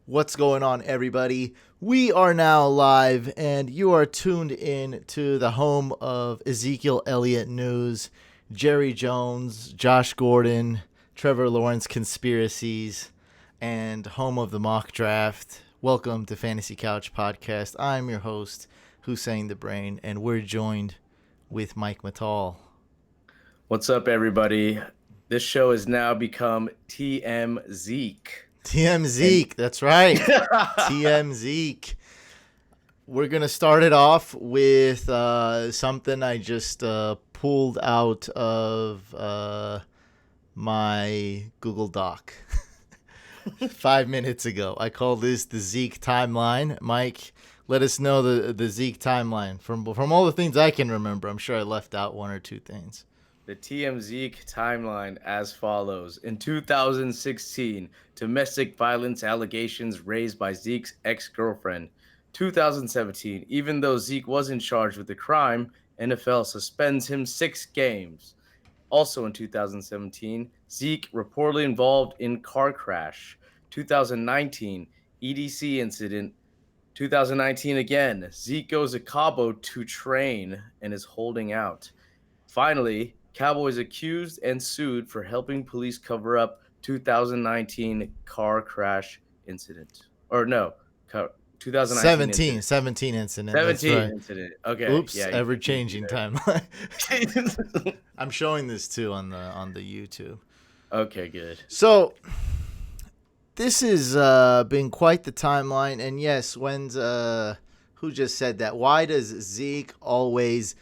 What's going on, everybody? We are now live, and you are tuned in to the home of Ezekiel Elliott news, Jerry Jones, Josh Gordon, Trevor Lawrence conspiracies, and home of the mock draft. Welcome to Fantasy Couch Podcast. I'm your host, Hussein the Brain, and we're joined with Mike Mattal. What's up, everybody? This show has now become TM Zeke. TM Zeke, that's right. TM Zeke. We're going to start it off with something I just pulled out of my Google Doc 5 minutes ago. I call this the Zeke timeline. Mike, let us know the Zeke timeline. From all the things I can remember, I'm sure I left out one or two things. The TM Zeke timeline as follows. In 2016, domestic violence allegations raised by Zeke's ex-girlfriend. 2017, even though Zeke wasn't charged with the crime, NFL suspends him 6 games. Also in 2017, Zeke reportedly involved in car crash. 2019, EDC incident. 2019 again, Zeke goes to Cabo to train and is holding out. Finally, Cowboys accused and sued for helping police cover up 2019 car crash incident. Or no, 2019 17 incident. 17 that's right. incident. Okay. Oops, Yeah, ever-changing timeline. I'm showing this too on the YouTube. Okay, good. So this has been quite the timeline, and yes, who just said that? Why does Zeke always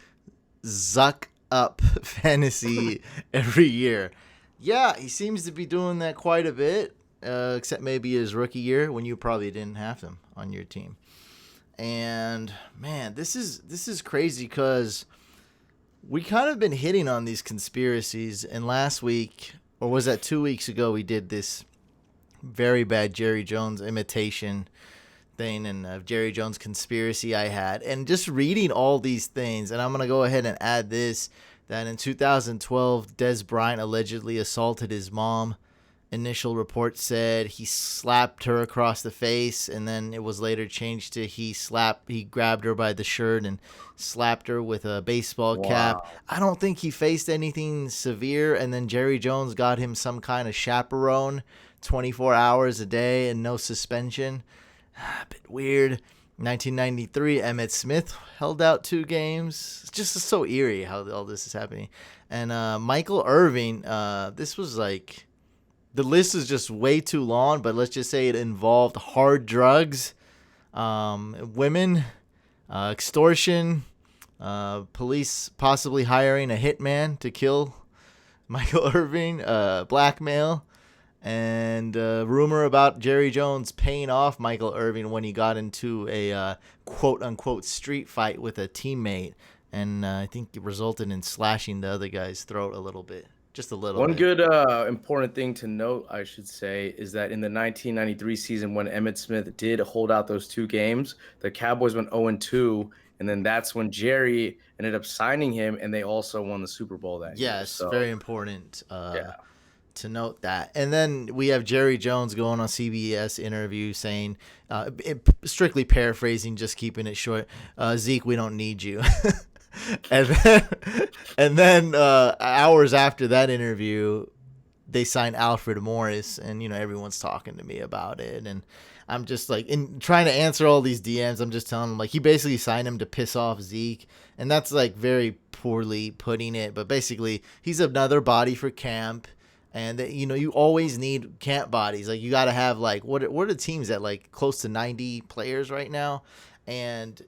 zuck up fantasy every year? Yeah, he seems to be doing that quite a bit, except maybe his rookie year when you probably didn't have him on your team. And man, this is crazy because we kind of been hitting on these conspiracies, and last week, or was that 2 weeks ago, we did this very bad Jerry Jones imitation thing and Jerry Jones conspiracy I had. And just reading all these things, and I'm going to go ahead and add this, that in 2012, Des Bryant allegedly assaulted his mom. Initial report said he slapped her across the face, and then it was later changed to he grabbed her by the shirt and slapped her with a baseball cap. I don't think he faced anything severe, and then Jerry Jones got him some kind of chaperone 24 hours a day and no suspension. A bit weird. 1993, Emmitt Smith held out 2 games. It's just so eerie how all this is happening. And Michael Irvin, this was like, the list is just way too long, but let's just say it involved hard drugs, women, extortion, police possibly hiring a hitman to kill Michael Irvin, blackmail, and rumor about Jerry Jones paying off Michael Irvin when he got into a quote-unquote street fight with a teammate. And I think it resulted in slashing the other guy's throat a little bit. Just a little bit. One good important thing to note, I should say, is that in the 1993 season when Emmitt Smith did hold out those 2 games, the Cowboys went 0-2, and then that's when Jerry ended up signing him, and they also won the Super Bowl that year. Yes, very important to note that. And then we have Jerry Jones going on CBS interview saying, strictly paraphrasing, just keeping it short, Zeke, we don't need you. and then hours after that interview, they signed Alfred Morris, and everyone's talking to me about it, and I'm just like, in trying to answer all these DMs, I'm just telling them like he basically signed him to piss off Zeke, and that's like very poorly putting it, but basically he's another body for camp. And you always need camp bodies. Like you got to have like what are the teams at, like close to 90 players right now, and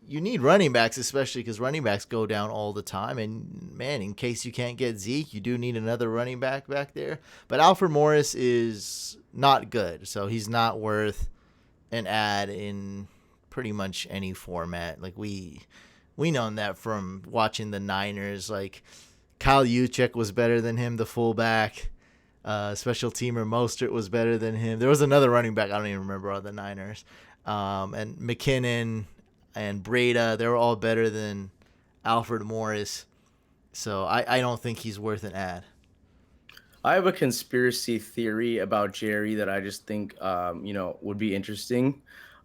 you need running backs, especially because running backs go down all the time. And man, in case you can't get Zeke, you do need another running back there. But Alfred Morris is not good, so he's not worth an ad in pretty much any format. Like we known that from watching the Niners. Like Kyle Juszczyk was better than him, the fullback. Special teamer Mostert was better than him. There was another running back I don't even remember on the Niners. And McKinnon and Breda, they were all better than Alfred Morris. So I don't think he's worth an ad. I have a conspiracy theory about Jerry that I just think, would be interesting.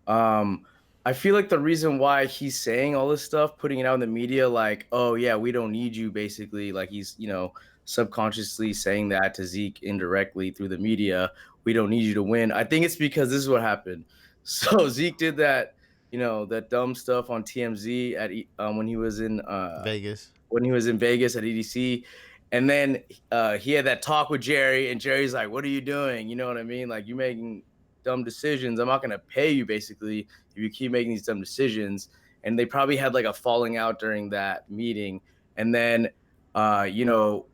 Um, I feel like the reason why he's saying all this stuff, putting it out in the media, like, "Oh yeah, we don't need you," basically, like he's, subconsciously saying that to Zeke indirectly through the media. We don't need you to win. I think it's because this is what happened. So Zeke did that, that dumb stuff on TMZ Vegas. when he was in Vegas at EDC. And then he had that talk with Jerry, and Jerry's like, "What are you doing? You know what I mean? Like, you're making dumb decisions. I'm not going to pay you, basically, if you keep making these dumb decisions." And they probably had like a falling out during that meeting. And then, you know,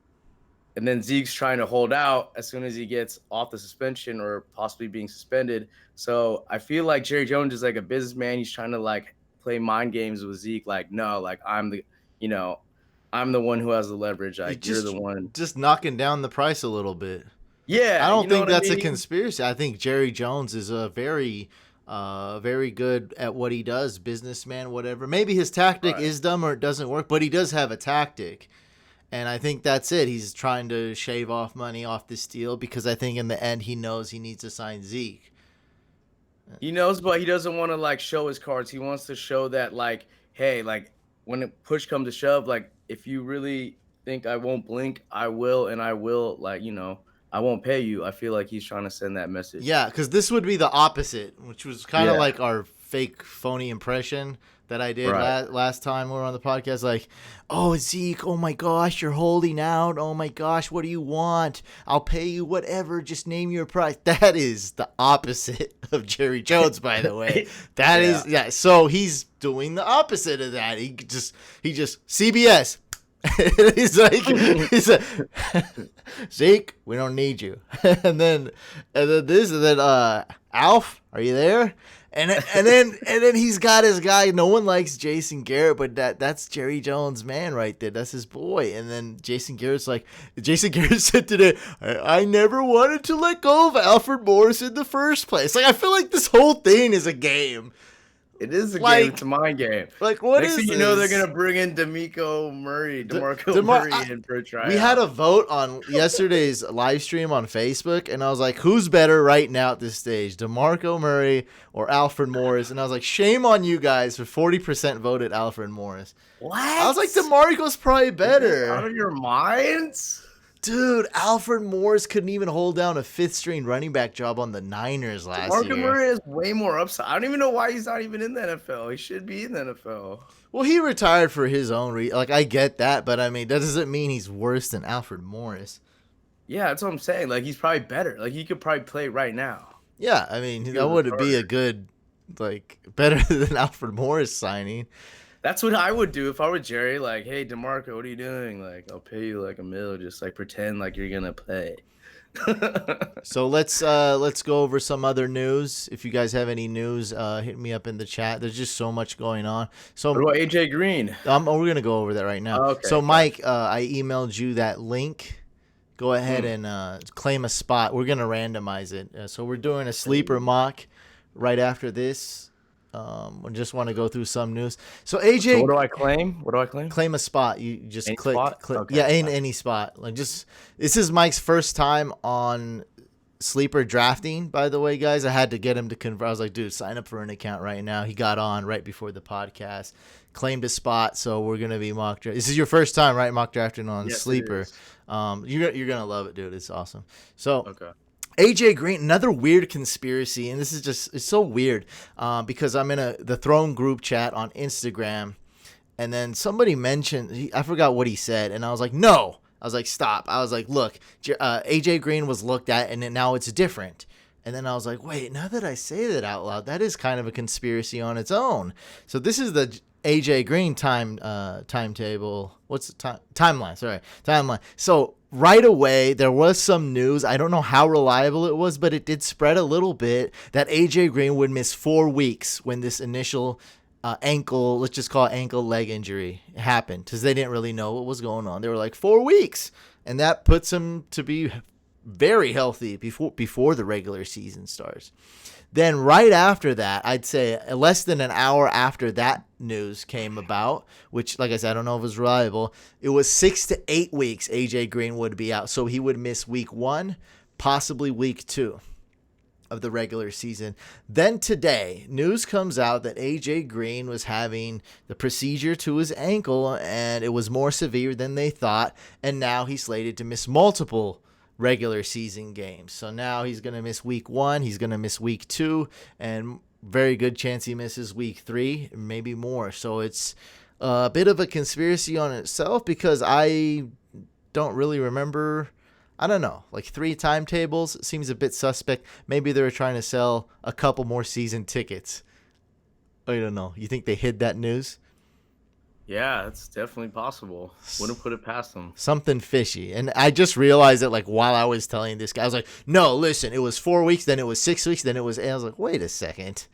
and then Zeke's trying to hold out as soon as he gets off the suspension or possibly being suspended. So I feel like Jerry Jones is like a businessman. He's trying to like play mind games with Zeke. Like, no, like you know, I'm the one who has the leverage. You Like, you're the one. just knocking down the price a little bit. I Yeah, you don't know think what I that's a mean? conspiracy. I think Jerry Jones is a very good at what he does, businessman, whatever. Maybe his tactic Right. is dumb or it doesn't work, but he does have a tactic. And I think that's it. He's trying to shave off money off this deal because I think in the end he knows he needs to sign Zeke. He knows, but he doesn't want to like show his cards. He wants to show that like, hey, like when it push comes to shove, like if you really think I won't blink, I will, and I will, like, I won't pay you. I feel like he's trying to send that message. Yeah, because this would be the opposite, which was kind of Yeah. like our fake phony impression that I did Right. last time we were on the podcast. Like, oh, Zeke, oh my gosh, you're holding out. Oh my gosh, what do you want? I'll pay you whatever. Just name your price. That is the opposite of Jerry Jones, by the way. That Yeah. is, yeah. So he's doing the opposite of that. He just CBS. he's like Zeke, we don't need you. and then Alf, are you there? And then he's got his guy. No one likes Jason Garrett, but that's Jerry Jones' man right there. That's his boy. And then Jason Garrett said today, I never wanted to let go of Alfred Morris in the first place. Like, I feel like this whole thing is a game. It is a Like- game. It's a mind game. Like, what Next is thing you know, they're this? gonna bring in DeMarco Murray in for a tryout. We had a vote on yesterday's live stream on Facebook, and I was like, who's better right now at this stage, DeMarco Murray or Alfred Morris? And I was like, shame on you guys for 40% voted Alfred Morris. What? I was like, DeMarco's probably Out better. of your minds? Dude, Alfred Morris couldn't even hold down a fifth-string running back job on the Niners last DeMarco year. Murray has way more upside. I don't even know why he's not even in the NFL. He should be in the NFL. Well, he retired for his own reason. Like, I get that, but I mean, that doesn't mean he's worse than Alfred Morris. Yeah, that's what I'm saying. Like, he's probably better. Like, he could probably play right now. Yeah, I mean, He that was would be a good, like, better than Alfred Morris signing. That's what I would do if I were Jerry. Like, hey, DeMarco, what are you doing? Like, I'll pay you like $1 million. Just like pretend like you're gonna play. So let's go over some other news. If you guys have any news, hit me up in the chat. There's just so much going on. So What about AJ Green? we're gonna go over that right now. Okay, So Mike, I emailed you that link. Go ahead and claim a spot. We're gonna randomize it. So we're doing a sleeper mock right after this. I just want to go through some news. So AJ, So what do I claim? What do I claim? claim a spot. You just Any click. spot? Click. Okay, Yeah, in fine. any spot. Like, just this is Mike's first time on sleeper drafting. By the way, guys, I had to get him to convert. I was like, dude, sign up for an account right now. He got on right before the podcast, claimed a spot. So we're gonna be mock draft. This is your first time, right? Mock drafting on Yes, it sleeper. is. You're gonna love it, dude. It's awesome. So. Okay. AJ Green, another weird conspiracy, and this is just, it's so weird because I'm in the Throne group chat on Instagram, and then somebody mentioned, I forgot what he said, and I was like, no. I was like, stop. I was like, look, AJ Green was looked at, and now it's different. And then I was like, wait, now that I say that out loud, that is kind of a conspiracy on its own. So this is the AJ Green timetable. What's the timeline? Sorry, timeline. So right away, there was some news. I don't know how reliable it was, but it did spread a little bit that AJ Green would miss 4 weeks when this initial ankle, let's just call it ankle leg injury, happened because they didn't really know what was going on. They were like 4 weeks, and that puts him to be very healthy before the regular season starts. Then right after that, I'd say less than an hour after that news came about, which, like I said, I don't know if it was reliable, it was 6 to 8 weeks A.J. Green would be out. So he would miss week 1, possibly week 2 of the regular season. Then today, news comes out that A.J. Green was having the procedure to his ankle, and it was more severe than they thought, and now he's slated to miss multiple regular season games. So now he's going to miss week 1, he's going to miss week 2, and very good chance he misses week 3, maybe more. So it's a bit of a conspiracy on itself, because I don't really remember, I don't know, like 3 timetables. It seems a bit suspect. Maybe they were trying to sell a couple more season tickets. I don't know. You think they hid that news? Yeah, it's definitely possible. Wouldn't put it past them. Something fishy. And I just realized it like while I was telling this guy. I was like, no, listen, it was 4 weeks, then it was 6 weeks, then it was 8. I was like, wait a second.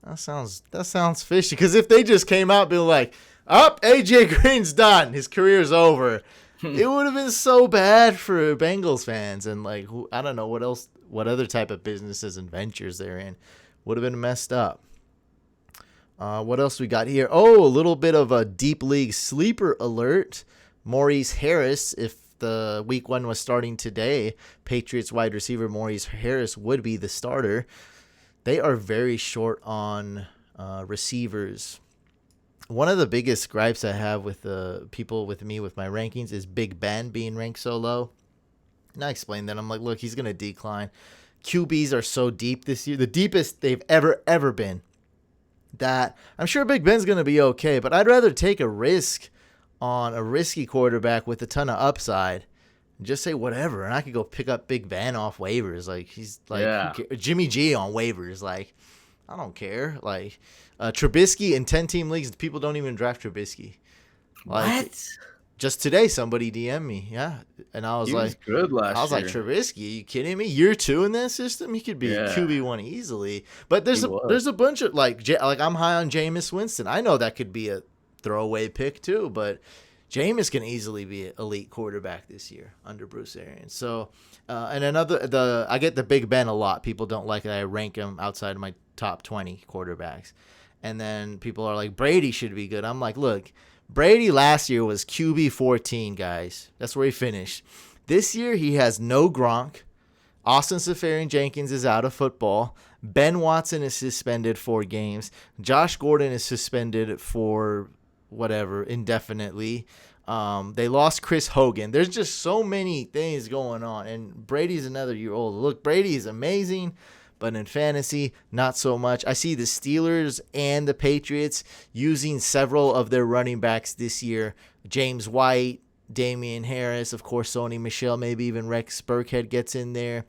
That sounds fishy. Because if they just came out being like, AJ Green's done, his career's over, it would have been so bad for Bengals fans. And like, I don't know what other type of businesses and ventures they're in. Would have been messed up. What else we got here? Oh, a little bit of a deep league sleeper alert. Maurice Harris, if the week 1 was starting today, Patriots wide receiver Maurice Harris would be the starter. They are very short on receivers. One of the biggest gripes I have with the people with me with my rankings is Big Ben being ranked so low. And I explained that. I'm like, look, he's going to decline. QBs are so deep this year, the deepest they've ever been, that I'm sure Big Ben's going to be okay, but I'd rather take a risk on a risky quarterback with a ton of upside and just say whatever. And I could go pick up Big Ben off waivers. Like, he's like Jimmy G on waivers. Like, I don't care. Like, Trubisky in 10-team leagues, people don't even draft Trubisky. Like, what? Just today, somebody DM'd me. Yeah. And I was He like, was good last year. I was like, Trubisky, are you kidding me? Year 2 in that system? He could be QB1 easily. But there's a bunch of, like I'm high on Jameis Winston. I know that could be a throwaway pick too, but Jameis can easily be an elite quarterback this year under Bruce Arians. So, and I get the Big Ben a lot. People don't like that I rank him outside of my top 20 quarterbacks. And then people are like, Brady should be good. I'm like, look, Brady last year was QB 14, guys. That's where he finished. This year he has no Gronk. Austin Seferian-Jenkins is out of football. Ben Watson is suspended 4 games. Josh Gordon is suspended for whatever, indefinitely. They lost Chris Hogan. There's just so many things going on. And Brady's another year old. Look, Brady is amazing, but in fantasy, not so much. I see the Steelers and the Patriots using several of their running backs this year. James White, Damian Harris, of course, Sony Michel, maybe even Rex Burkhead gets in there.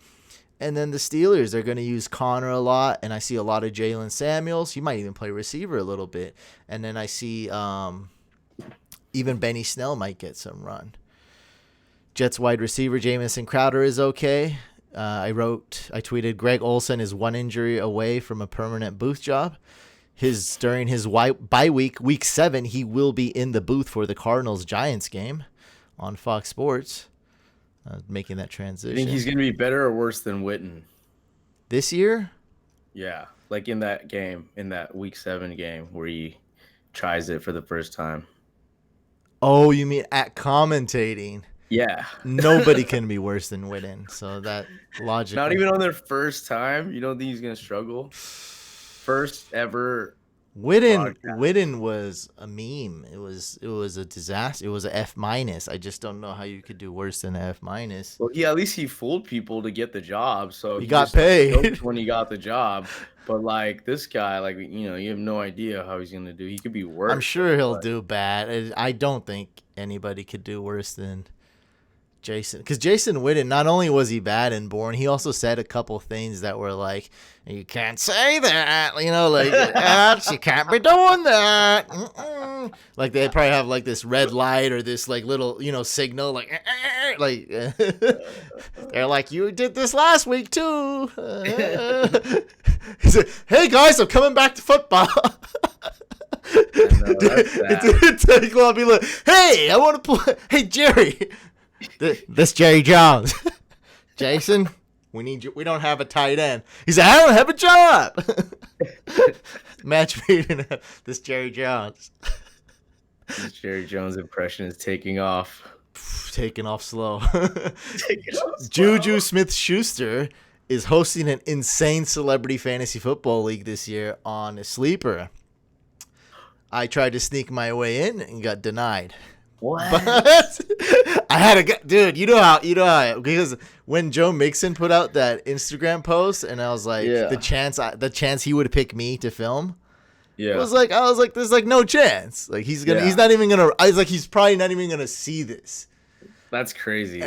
And then the Steelers, they're going to use Connor a lot, and I see a lot of Jalen Samuels. He might even play receiver a little bit. And then I see even Benny Snell might get some run. Jets wide receiver Jamison Crowder is okay. I tweeted Greg Olsen is 1 injury away from a permanent booth job. During his bye week 7, he will be in the booth for the Cardinals-Giants game on Fox Sports. Making that transition. You think he's going to be better or worse than Witten this year? Yeah, like in that game, in that week 7 game where he tries it for the first time. Oh, you mean at commentating? Yeah. Nobody can be worse than Witten. So that logic. Not even on their first time. You don't think he's going to struggle? First ever. Witten was a meme. It was a disaster. It was a F-. I just don't know how you could do worse than an F-. Well, at least he fooled people to get the job. So he got paid when he got the job. But like this guy, like you have no idea how he's gonna do. He could be worse. I'm sure he'll do bad. I don't think anybody could do worse than Jason, because Jason Witten, not only was he bad and boring, he also said a couple things that were like, you can't say that, like, you can't be doing that. Mm-mm. Like they probably have like this red light or this like little, signal, like they're like, you did this last week too. He said, hey guys, I'm coming back to football. It didn't take long to be like, hey, I want to play. Hey, Jerry. This Jerry Jones. Jason, we need you. We don't have a tight end. He said, I don't have a job. Match made in this Jerry Jones. This Jerry Jones impression is taking off. Taking off slow. Taking off slow. Juju Smith-Schuster is hosting an insane celebrity fantasy football league this year on Sleeper. I tried to sneak my way in and got denied. What? But I had a dude. You know how because when Joe Mixon put out that Instagram post and I was like, Yeah. the chance he would pick me to film. Yeah. I was like, there's like no chance. Like he's not even gonna. I was like, he's probably not even gonna see this. That's crazy.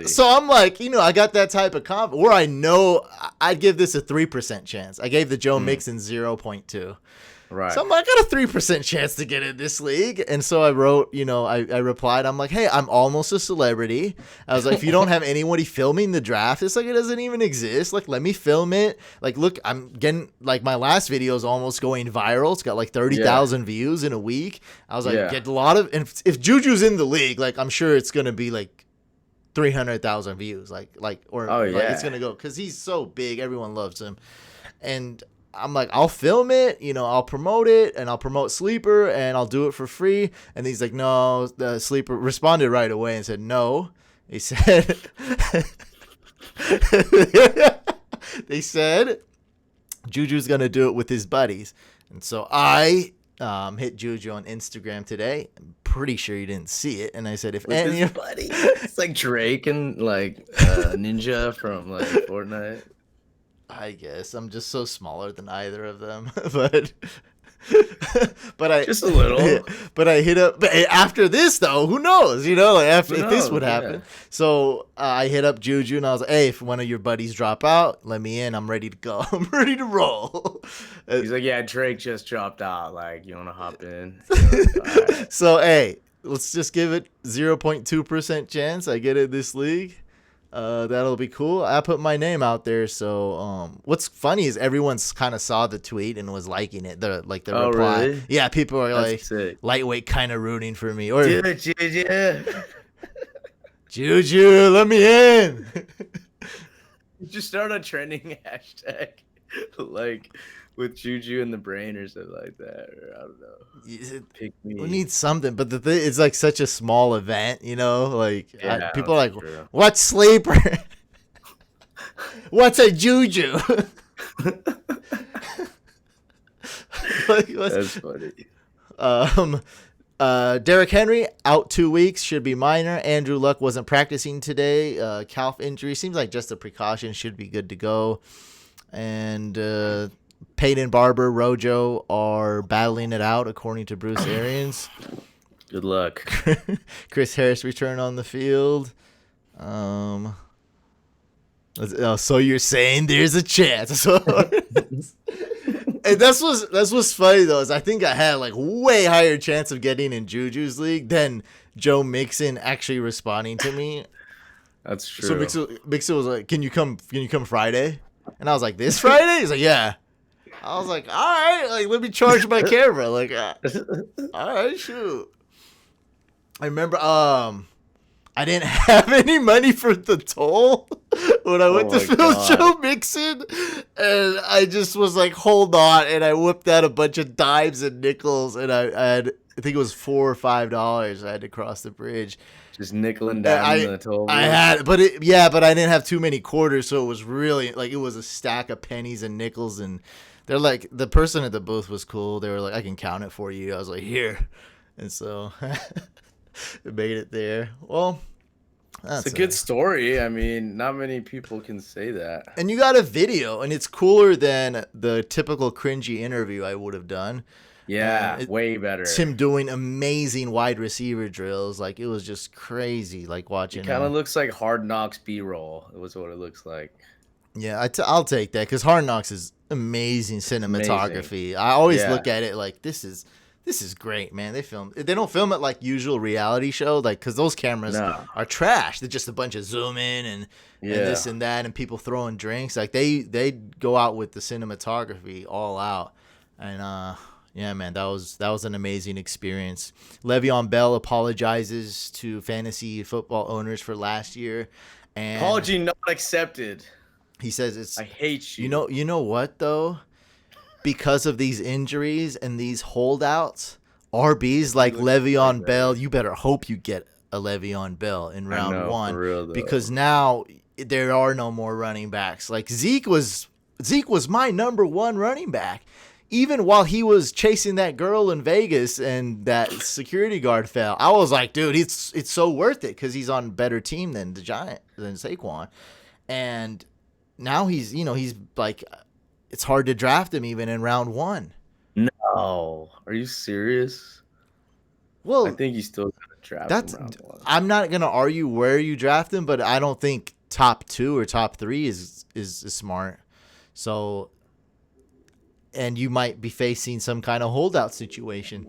So I'm like, I got that type of confidence where I know I'd give this a 3% chance. I gave the Joe Mixon 0.2. Right. So I'm like, I got a 3% chance to get in this league. And so I wrote, I replied, I'm like, hey, I'm almost a celebrity. I was like, if you don't have anybody filming the draft, it's like, it doesn't even exist. Like, let me film it. Like, look, I'm getting, like, my last video is almost going viral. It's got like 30,000 views in a week. I was like, get a lot of, and if Juju's in the league, like, I'm sure it's going to be like 300,000 views. It's going to go, because he's so big. Everyone loves him. And I'm like, I'll film it, I'll promote it, and I'll promote Sleeper, and I'll do it for free. And he's like, no, the Sleeper responded right away and said, no. He said, they said, Juju's going to do it with his buddies. And so I hit Juju on Instagram today. I'm pretty sure he didn't see it. And I said, if any of buddy, it's like Drake and like Ninja from like Fortnite. I guess I'm just so smaller than either of them, but I just a little. But I hit up. But after this, though, who knows? If this would happen. Yeah. So I hit up Juju and I was like, "Hey, if one of your buddies drop out, let me in. I'm ready to go. I'm ready to roll." He's like, "Yeah, Drake just dropped out. Like, you want to hop in?" Right. So hey, let's just give it 0.2% chance I get in this league. That'll be cool. I put my name out there. So, what's funny is everyone's kind of saw the tweet and was liking it. The reply. Really? Yeah, people are like sick. Lightweight kind of rooting for me. Or Juju, let me in. Just start a trending hashtag, like with Juju in the brain or something like that. Or I don't know. Pick me. We need something, but the thing it's like such a small event, Like people are like, true. What's Sleeper? What's a Juju? That's funny. Derrick Henry out 2 weeks, should be minor. Andrew Luck wasn't practicing today. Calf injury seems like just a precaution, should be good to go. And Peyton Barber, Rojo are battling it out, according to Bruce Arians. Good luck. Chris Harris returned on the field. So you're saying there's a chance. And that's what's funny though, is I think I had like way higher chance of getting in Juju's league than Joe Mixon actually responding to me. That's true. So Mixon was like, "Can you come Friday?" And I was like, "This Friday?" He's like, "Yeah." I was like, "All right, like let me charge my camera." Like, all right, shoot. I remember I didn't have any money for the toll when I went to film Joe Mixon, and I just was like, hold on, and I whipped out a bunch of dimes and nickels, and I think it was $4 or $5 I had to cross the bridge. Just nickel and dime the toll. I had, but I didn't have too many quarters, so it was really like it was a stack of pennies and nickels, and they're like, the person at the booth was cool. They were like, I can count it for you. I was like, here, and so. It made it there. Well, it's a good story. I mean, not many people can say that. And you got a video, and it's cooler than the typical cringy interview I would have done. Yeah, way better. It's him doing amazing wide receiver drills. Like, it was just crazy, like watching it kind of looks like Hard Knocks B-roll. It was what it looks like. Yeah, I'll take that, because Hard Knocks is amazing cinematography. Amazing. I always look at it like, this is great, man. They don't film it like usual reality show, like, because those cameras are trash. They're just a bunch of zoom in and this and that, and people throwing drinks. Like, they go out with the cinematography all out, and yeah, man, that was an amazing experience. Le'Veon Bell apologizes to fantasy football owners for last year And Apology not accepted. he says it's, I hate you. you know what though? Because of these injuries and these holdouts, RBs He like looks way Le'Veon Bell, better. you better hope you get a Le'Veon Bell in I round know, for one, real because though. now there are no more running backs. Like Zeke was my number one running back. Even while he was chasing that girl in Vegas and that security guard fell, I was like, dude, it's so worth it because he's on a better team than than Saquon. And now he's like, it's hard to draft him even in round one. No, are you serious? I Well, think you still gotta draft him that's round one. I'm not gonna argue where you draft him, but I don't think top two or top three is smart. So, and you might be facing some kind of holdout situation.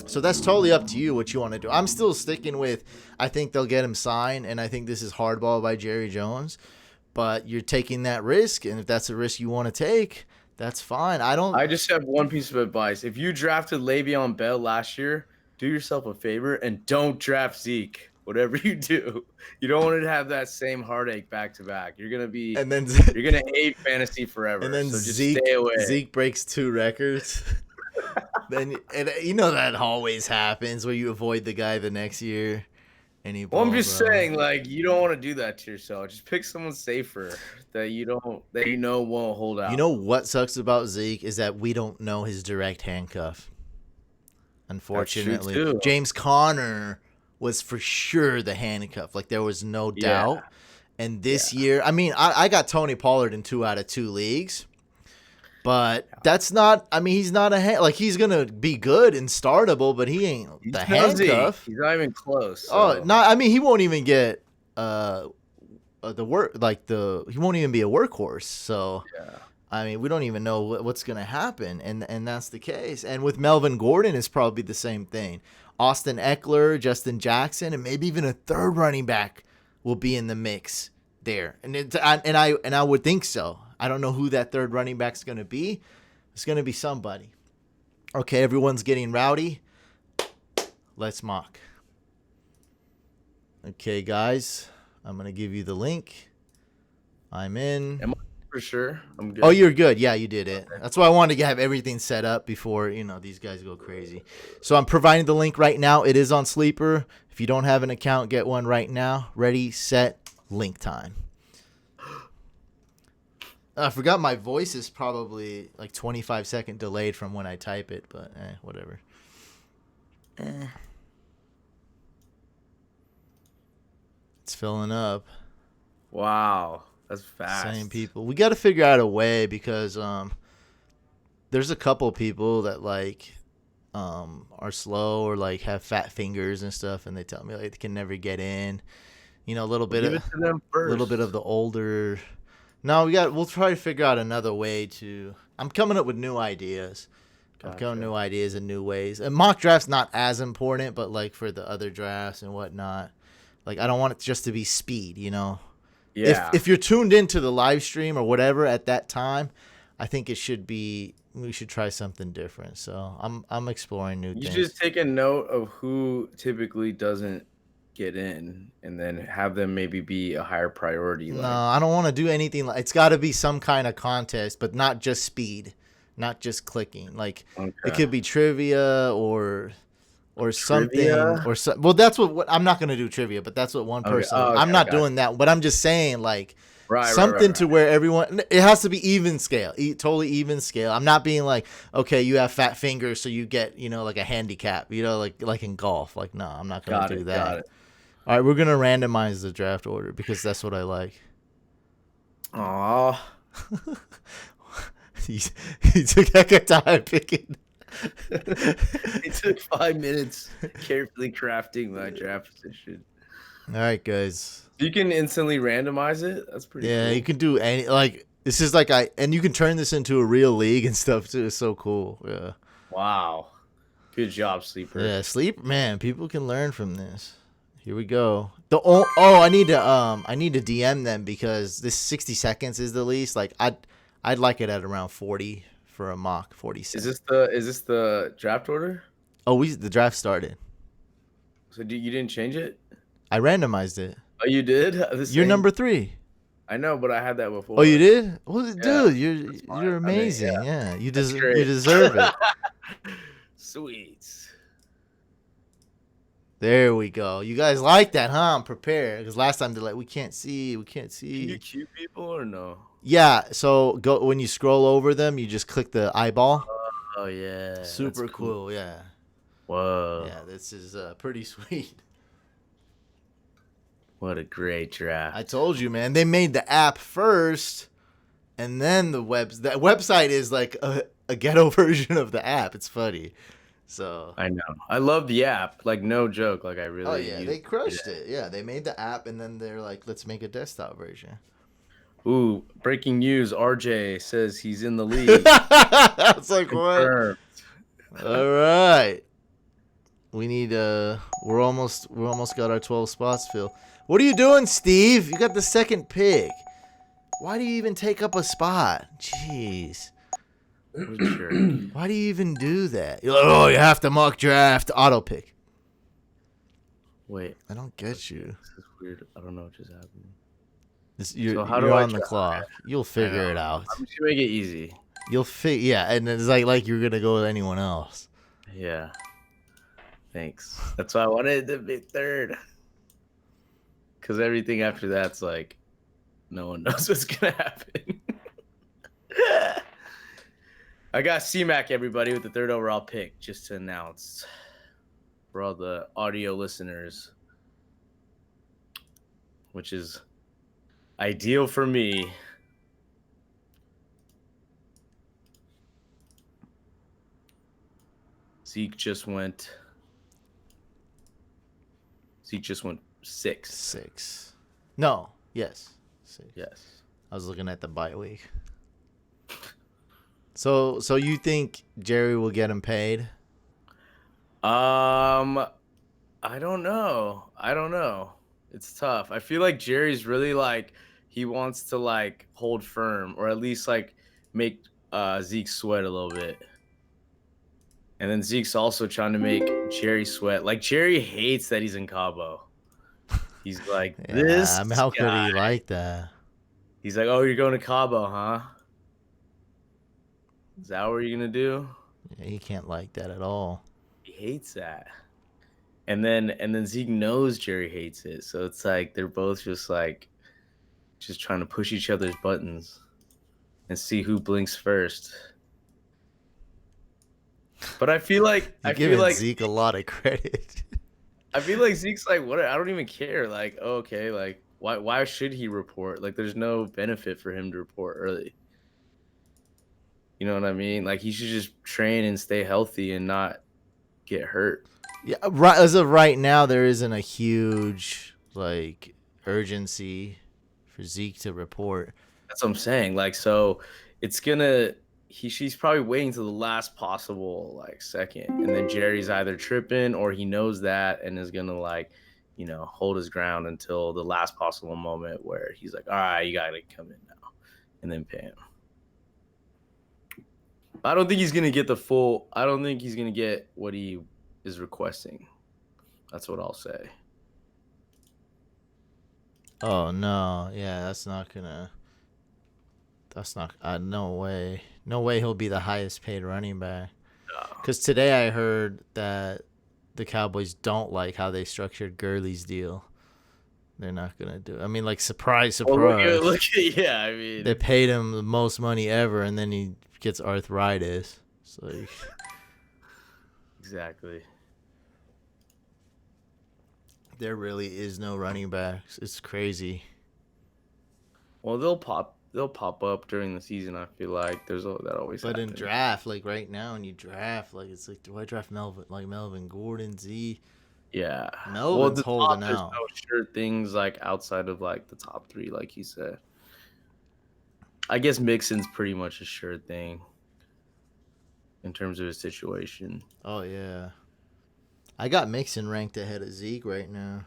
So that's totally up to you what you want to do. I'm still sticking with, I think they'll get him signed, and I think this is hardball by Jerry Jones. But you're taking that risk, and if that's a risk you want to take, that's fine. I don't. I just have one piece of advice. If you drafted Le'Veon Bell last year, do yourself a favor and don't draft Zeke. Whatever you do, you don't want to have that same heartache back to back. And then You're gonna hate fantasy and forever. then So just stay away. Zeke breaks 2 records. Then and you know that always happens where you avoid the guy the next year. And he Well, I'm balls just out. saying, like, you don't want to do that to yourself. Just pick someone safer that you know won't hold You out. know what sucks about Zeke is that we don't know his direct handcuff. That's true Unfortunately, too. James Conner was for sure the handcuff. Like there was no Yeah, doubt. And yeah. this year, I mean, I got Tony Pollard in 2 out of 2 leagues, but that's not. I mean, he's not like he's gonna be good and startable, but he ain't He's the no Zeke. handcuff. He's not even close. Oh, So not. I mean, he won't even get the work like the he won't even be a workhorse. So yeah. I mean, we don't even know what's going to happen, and that's the case. And with Melvin Gordon, it's probably the same thing. Austin Eckler, Justin Jackson, and maybe even a third running back will be in the mix there. And I would think so. I don't know who that third running back's going to be. It's going to be somebody. Okay, everyone's getting rowdy. Let's mock. Okay, guys, I'm going to give you the link. I'm in. Am I for sure? I'm good. Oh, you're good. Yeah, you did it. That's why I wanted to have everything set up before, these guys go crazy. So I'm providing the link right now. It is on Sleeper. If you don't have an account, get one right now. Ready, set, link time. I forgot my voice is probably like 25-second delayed from when I type it, but whatever. It's filling up. Wow, that's fast. Same people. We got to figure out a way because there's a couple people that are slow or like have fat fingers and stuff, and they tell me like they can never get in. A little bit Give of it to them first. little bit of the older. No, we'll try to figure out another way to. I'm coming up with new ideas. I'm coming up with new ideas and new ways. And mock draft's not as important, but like for the other drafts and whatnot, like I don't want it just to be speed. Yeah. If you're tuned into the live stream or whatever at that time, I think it should be. We should try something different. So I'm exploring new things. You just take a note of who typically doesn't get in, and then have them maybe be a higher priority. No, I don't want to do anything. It's got to be some kind of contest, but not just speed, not just clicking. Like it could be trivia or something or so. Well, that's what I'm not gonna do trivia, but that's what one person. I'm not doing that, but I'm just saying like something to where everyone. It has to be even scale, totally even scale. I'm not being like, okay, you have fat fingers, so you get like a handicap, like in golf. Like no, I'm not gonna do that. Got it. All right, we're gonna randomize the draft order because that's what I like. Aw. he took that time picking. It took 5 minutes carefully crafting my draft position. All right, guys. You can instantly randomize it. That's pretty cool. Yeah, you can do any this is and you can turn this into a real league and stuff too. It's so cool. Yeah. Wow. Good job, Sleeper. Yeah, man. People can learn from this. Here we go. I need to DM them because this 60 seconds is the least. Like I'd like it at around 40 for a mock 46. Is this the draft order? Oh, the draft started. So you didn't change it? I randomized it. Oh, you did the You're same. number 3. I know, but I had that Oh, you before. did? Well, Yeah, dude, that's you're fine. I mean, amazing. yeah, Yeah, that's you great. deserve it. Sweet. There we go. You guys like that, huh? I'm prepared because last time they're like, we can't Can you see. cue people or no? Yeah, so go when you scroll over them, you just click the eyeball. Oh yeah, that's Super cool. cool. Yeah, Whoa, yeah. This is pretty sweet. what a great I draft. told you, man. They made the app first, and then the website is like a ghetto version of the app. It's funny. So. I know. I love the app. Like no joke. Like I Oh really yeah, use they it every crushed day. it. Yeah, they made the app, and then they're like, let's make a desktop version. Ooh, breaking news. RJ says he's in the league. It's like what? Confirmed. All right. We need we're almost got our 12 spots filled. What are you doing, Steve? You got the second pick. Why do you even take up a spot? Jeez. What a jerk. Why do you even do that? You're like, oh, you have to mock draft auto pick. Wait, I don't get you. this is weird. I don't know what just happened. You're So how do you're I on the try? clock. You'll I know. figure it out. I'm just gonna make it easy. Yeah, and it's like you're gonna go with anyone else. Yeah. Thanks. That's why I wanted to be third. Because everything after that's like, no one knows what's gonna happen. I got C-Mac, everybody, with the third overall pick, just to announce for all the audio listeners, which is ideal for me. Zeke just went 6. 6. No. Yes. 6. Yes. I was looking at the bye week. So you think Jerry will get him paid? I don't know. It's tough. I feel like Jerry's really like he wants to like hold firm or at least like make Zeke sweat a little bit. And then Zeke's also trying to make Jerry sweat. Like Jerry hates that he's in Cabo. He's like, Yeah. this I mean, how could guy. he like that? He's like, oh, you're going to Cabo, huh? Is that what you're gonna do? Yeah, he can't like that at all. He hates that. And then Zeke knows Jerry hates it. So it's like they're both just trying to push each other's buttons and see who blinks first. But I feel like You're giving Zeke a lot of credit. Zeke's like, what? I don't even care. Like, oh, okay, like why should he report? Like, there's no benefit for him to report early. You know what I mean? Like, he should just train and stay healthy and not get hurt. Yeah, right. As of right now, there isn't a huge like urgency for Zeke to report. That's what I'm saying. Like, so it's gonna she's probably waiting to the last possible like second, and then Jerry's either tripping or he knows that and is gonna like, hold his ground until the last possible moment where he's like, all right, you gotta come in now, and then pay him. I don't think he's gonna get I don't think he's gonna get what he is requesting. That's what I'll say. Oh no, yeah, That's not. No way. No way he'll be the highest paid running back. No. Because today I heard that the Cowboys don't like how they structured Gurley's deal. They're not gonna do it. I mean, like surprise, Well, surprise. yeah. I mean, They paid him the most money ever, and then he gets arthritis. It's like exactly. there really is no running backs. It's crazy. Well, they'll pop up during the season. I feel like that always. But happens. in draft, like right now, when you draft, like it's like, do I draft Melvin Gordon, Z? Yeah. Melvin's holding there's out. no sure things like outside of like the top 3, like you said. I guess Mixon's pretty much a sure thing in terms of his situation. Oh yeah, I got Mixon ranked ahead of Zeke right now.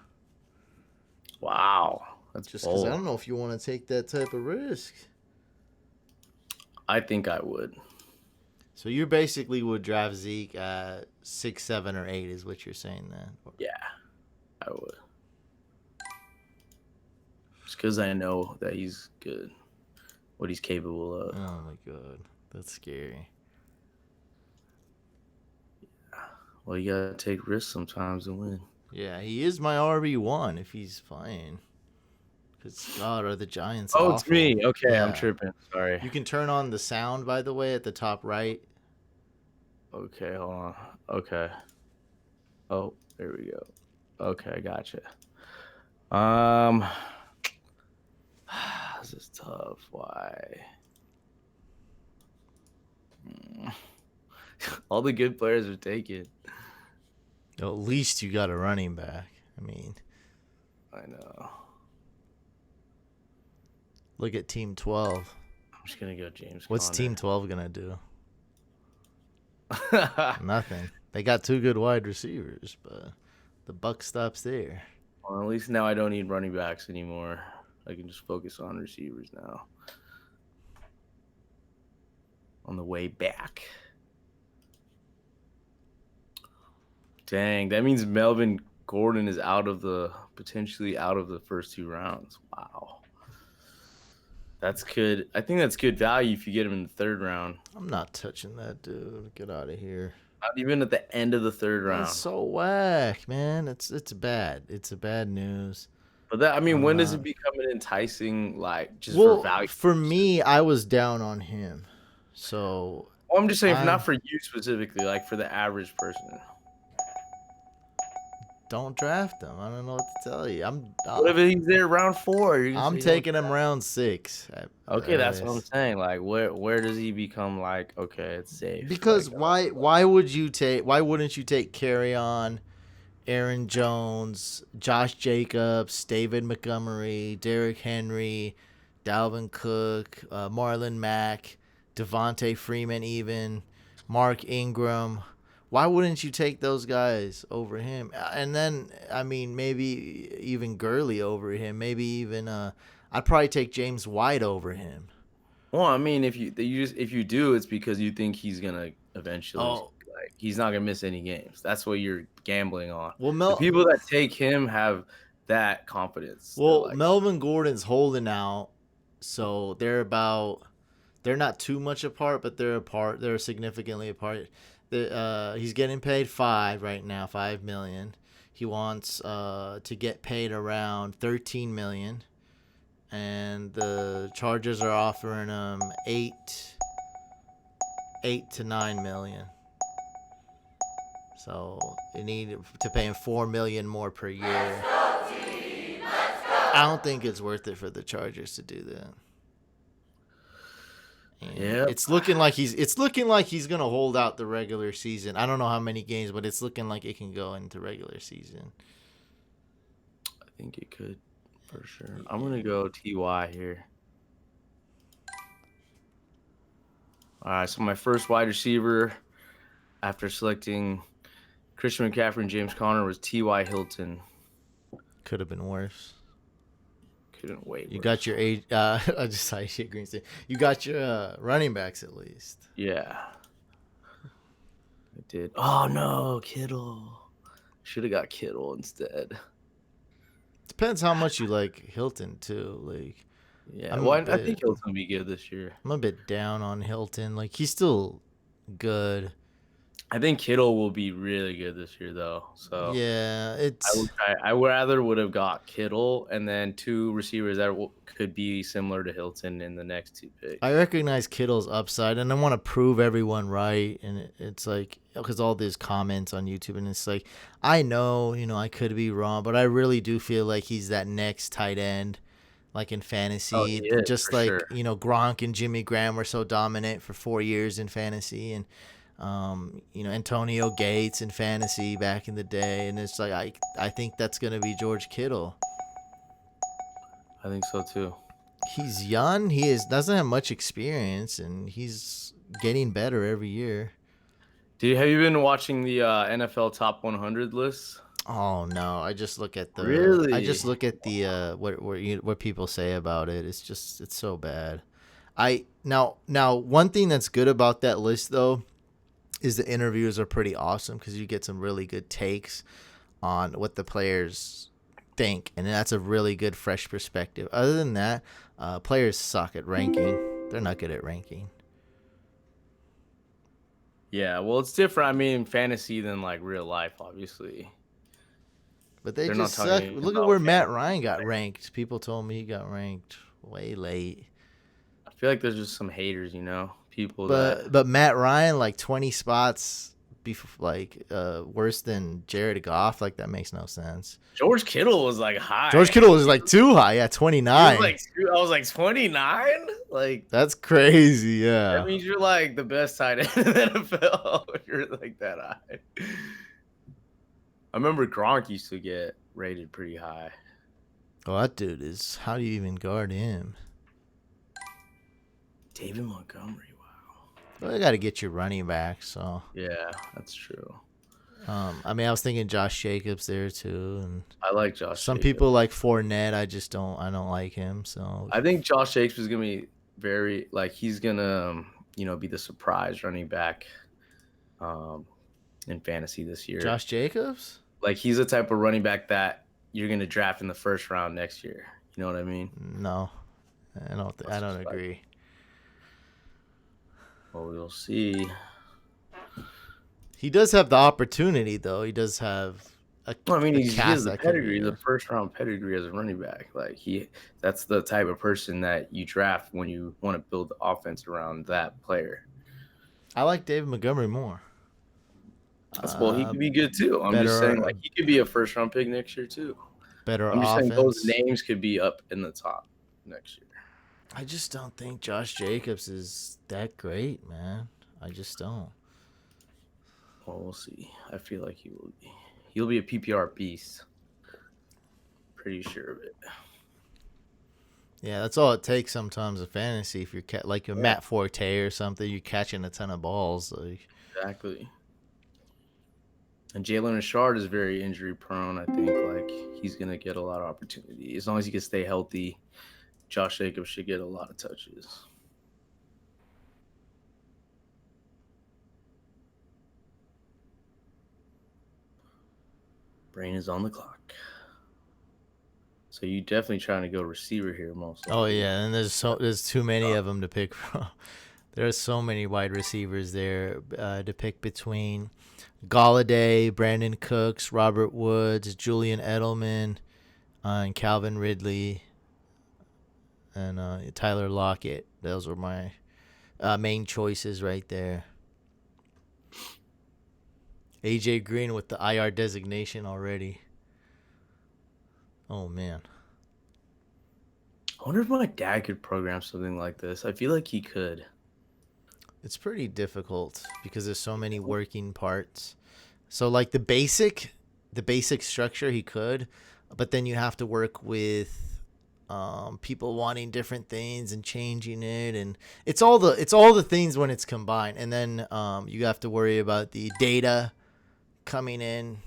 Wow, that's Just because bold. I don't know if you want to take that type of risk. I think I would. So you basically would draft Zeke at 6, 7, or 8, is what you're saying then? Yeah, I would. Just because I know that he's good, what he's capable of. Oh my god, that's scary. Well, you gotta take risks sometimes to win. Yeah, he is my RB1 if he's playing. Because, God, are the Giants Oh, it's awful. me. Okay, I'm Yeah. tripping. Sorry. You can turn on the sound, by the way, at the top right. Okay, hold on. Okay. Oh, there we go. Okay, gotcha. This is tough. Why? All the good players are taken. At least you got a running back. I mean, I know. look at Team 12. I'm just gonna go James What's Conner. Team 12 going to do? Nothing. They got 2 good wide receivers, but the buck stops there. Well, at least now I don't need running backs anymore. I can just focus on receivers now. On the way back. Dang, that means Melvin Gordon is potentially out of the first 2 rounds. Wow. That's good. I think that's good value if you get him in the 3rd round. I'm not touching that, dude. Get out of here. Not even at the end of the 3rd round. That's so whack, man. It's bad. It's a bad news. But that, I mean, when does it become an enticing, just well, for value? For me, I was down on him. So Well, I'm just saying, not for you specifically, like for the average person. Don't draft him. I don't know what to tell you. What if he's there round 4? I'm taking him round 6. Okay, that's what I'm saying. Like, where does he become like, okay, it's safe? Because why wouldn't you take Carry-On, Aaron Jones, Josh Jacobs, David Montgomery, Derrick Henry, Dalvin Cook, Marlon Mack, Devontae Freeman, even Mark Ingram? Why wouldn't you take those guys over him? And then, I mean, maybe even Gurley over him. Maybe even I'd probably take James White over him. Well, I mean, if you do, it's because you think he's gonna eventually, he's not gonna miss any games. That's what you're gambling on. Well, the people that take him have that confidence. Well, Melvin Gordon's holding out, so they're not too much apart, but they're apart. They're significantly apart. He's getting paid $5 million. He wants to get paid around $13 million, and the Chargers are offering him $8 to $9 million. So you need to pay him $4 million more per year. I don't think it's worth it for the Chargers to do that. Yeah, it's looking like he's gonna hold out the regular season. I don't know how many games, but it's looking like it can go into regular season. I think it could, for sure. I'm gonna go Ty here. All right, so my first wide receiver after selecting Christian McCaffrey and James Conner was T.Y. Hilton. Could have been worse. Couldn't wait. You got your age. I just saw you shit green state. You got your running backs at least. Yeah, I did. Oh no, Kittle. Should have got Kittle instead. Depends how much you like Hilton too. Like, yeah, I think Hilton will be good this year. I'm a bit down on Hilton. Like, he's still good. I think Kittle will be really good this year, though. So yeah, I rather would have got Kittle and then 2 receivers that could be similar to Hilton in the next 2 picks. I recognize Kittle's upside, and I want to prove everyone right. And it's like, because all these comments on YouTube, and it's like, I know, I could be wrong, but I really do feel like he's that next tight end, like in fantasy. Just like sure. Gronk and Jimmy Graham were so dominant for 4 years in fantasy, and Antonio Gates in fantasy back in the day, and it's like I think that's gonna be George Kittle. I think so too. He's young. Doesn't have much experience, and he's getting better every year. Have you been watching the NFL Top 100 lists? Oh no, I just look at the. Really? I just look at the what people say about it. It's so bad. Now one thing that's good about that list though is the interviews are pretty awesome because you get some really good takes on what the players think, and that's a really good fresh perspective. Other than that, players suck at ranking. They're not good at ranking. Yeah, well, it's different. I mean, fantasy than like real life, obviously. But they They're not just suck. talking Look at about where Matt fantasy. Ryan got ranked. People told me he got ranked way late. I feel like there's just some haters, people that. But Matt Ryan like 20 spots worse than Jared Goff. Like that makes no sense. George Kittle was like high. George Kittle was like too high. Yeah, He was 29. like, I was like 29. Like That's crazy. that Yeah. means you're like the best tight end in the NFL. If you're like that high. I remember Gronk used to get rated pretty high. Oh, that dude is. How do you even guard him? David Montgomery. Wow. Well, they got to get your running back. So. Yeah, that's true. I mean, I was thinking Josh Jacobs there too, and I like Josh. some Jacobs. people like Fournette. I don't like him. So I think Josh Jacobs is gonna be very like he's gonna be the surprise running back in fantasy this year. Josh Jacobs? Like he's the type of running back that you're gonna draft in the first round next year. You know what I mean? No, I don't agree. Well, we'll see. He does have the opportunity, though. He does have he has the pedigree, the the first round pedigree as a running back. Like that's the type of person that you draft when you want to build the offense around that player. I like David Montgomery more. Well, he could be good too. I'm just saying, like he could be a first round pick next year too. Better I'm just offense. saying those names could be up in the top next year. I just don't think Josh Jacobs is that great, man. I just don't. Well, we'll see. I feel like he will be. He'll be a PPR beast. Pretty sure of it. Yeah, that's all it takes sometimes in fantasy. If you're like a Matt Forte or something, you're catching a ton of balls. Like. Exactly. And Jalen Richard is very injury prone. I think like he's gonna get a lot of opportunity as long as he can stay healthy. Josh Jacobs should get a lot of touches. Brain is on the clock. So you definitely trying to go receiver here, most likely. Oh yeah, and there's too many of them to pick from. There's so many wide receivers there to pick between. Galladay, Brandon Cooks, Robert Woods, Julian Edelman, and Calvin Ridley, and Tyler Lockett. Those were my main choices right there. AJ Green with the IR designation already. Oh, man. I wonder if my dad could program something like this. I feel like he could. It's pretty difficult because there's so many working parts. So like the basic structure he could, but then you have to work with people wanting different things and changing it, and it's all the things when it's combined, and then you have to worry about the data coming in,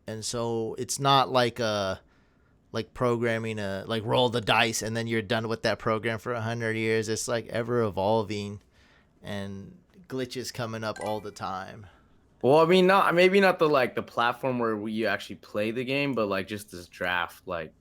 and so it's not like programming like roll the dice and then you're done with that program for 100 years. It's like ever evolving and glitches coming up all the time. Well, I mean, maybe not the platform where you actually play the game, but like just this draft, like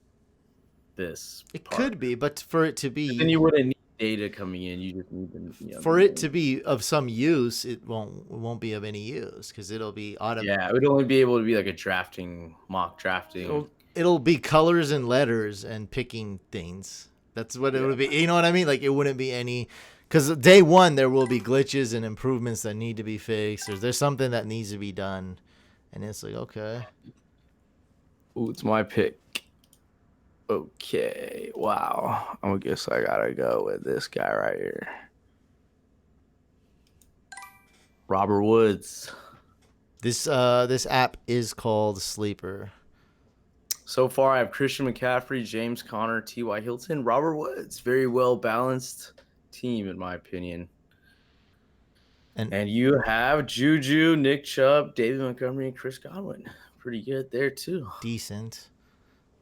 this. It could be, but for it to be, but then you wouldn't need data coming in. You just need them. For it to be of some use, it won't be of any use because it'll be automatic. Yeah, it would only be able to be like a mock drafting. It'll be colors and letters and picking things. That's what it would be. You know what I mean? Like it wouldn't be any. Because day one, there will be glitches and improvements that need to be fixed. There's something that needs to be done. And it's like, okay. Ooh, it's my pick. Okay. Wow. I guess I got to go with this guy right here. Robert Woods. This app is called Sleeper. So far, I have Christian McCaffrey, James Conner, T.Y. Hilton, Robert Woods. Very well balanced team, in my opinion. And you have Juju, Nick Chubb, David Montgomery, and Chris Godwin. Pretty good there too. Decent.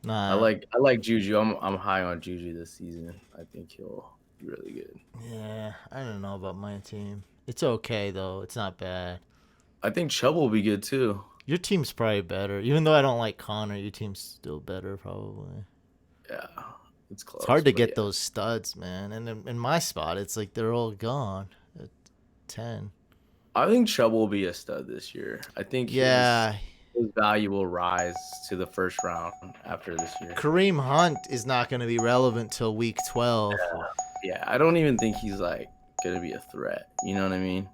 Nah. I like Juju. I'm high on Juju this season. I think he'll be really good. Yeah, I don't know about my team. It's okay though. It's not bad. I think Chubb will be good too. Your team's probably better. Even though I don't like Connor, your team's still better probably. Yeah, it's It's close. hard to But get yeah, those studs, man. And in my spot, it's like they're all gone at 10. I think Chubb will be a stud this year. I think Yeah, his value will rise to the first round after this year. Kareem Hunt is not going to be relevant till week 12. Yeah, I don't even think he's like gonna be a threat. You know what I mean?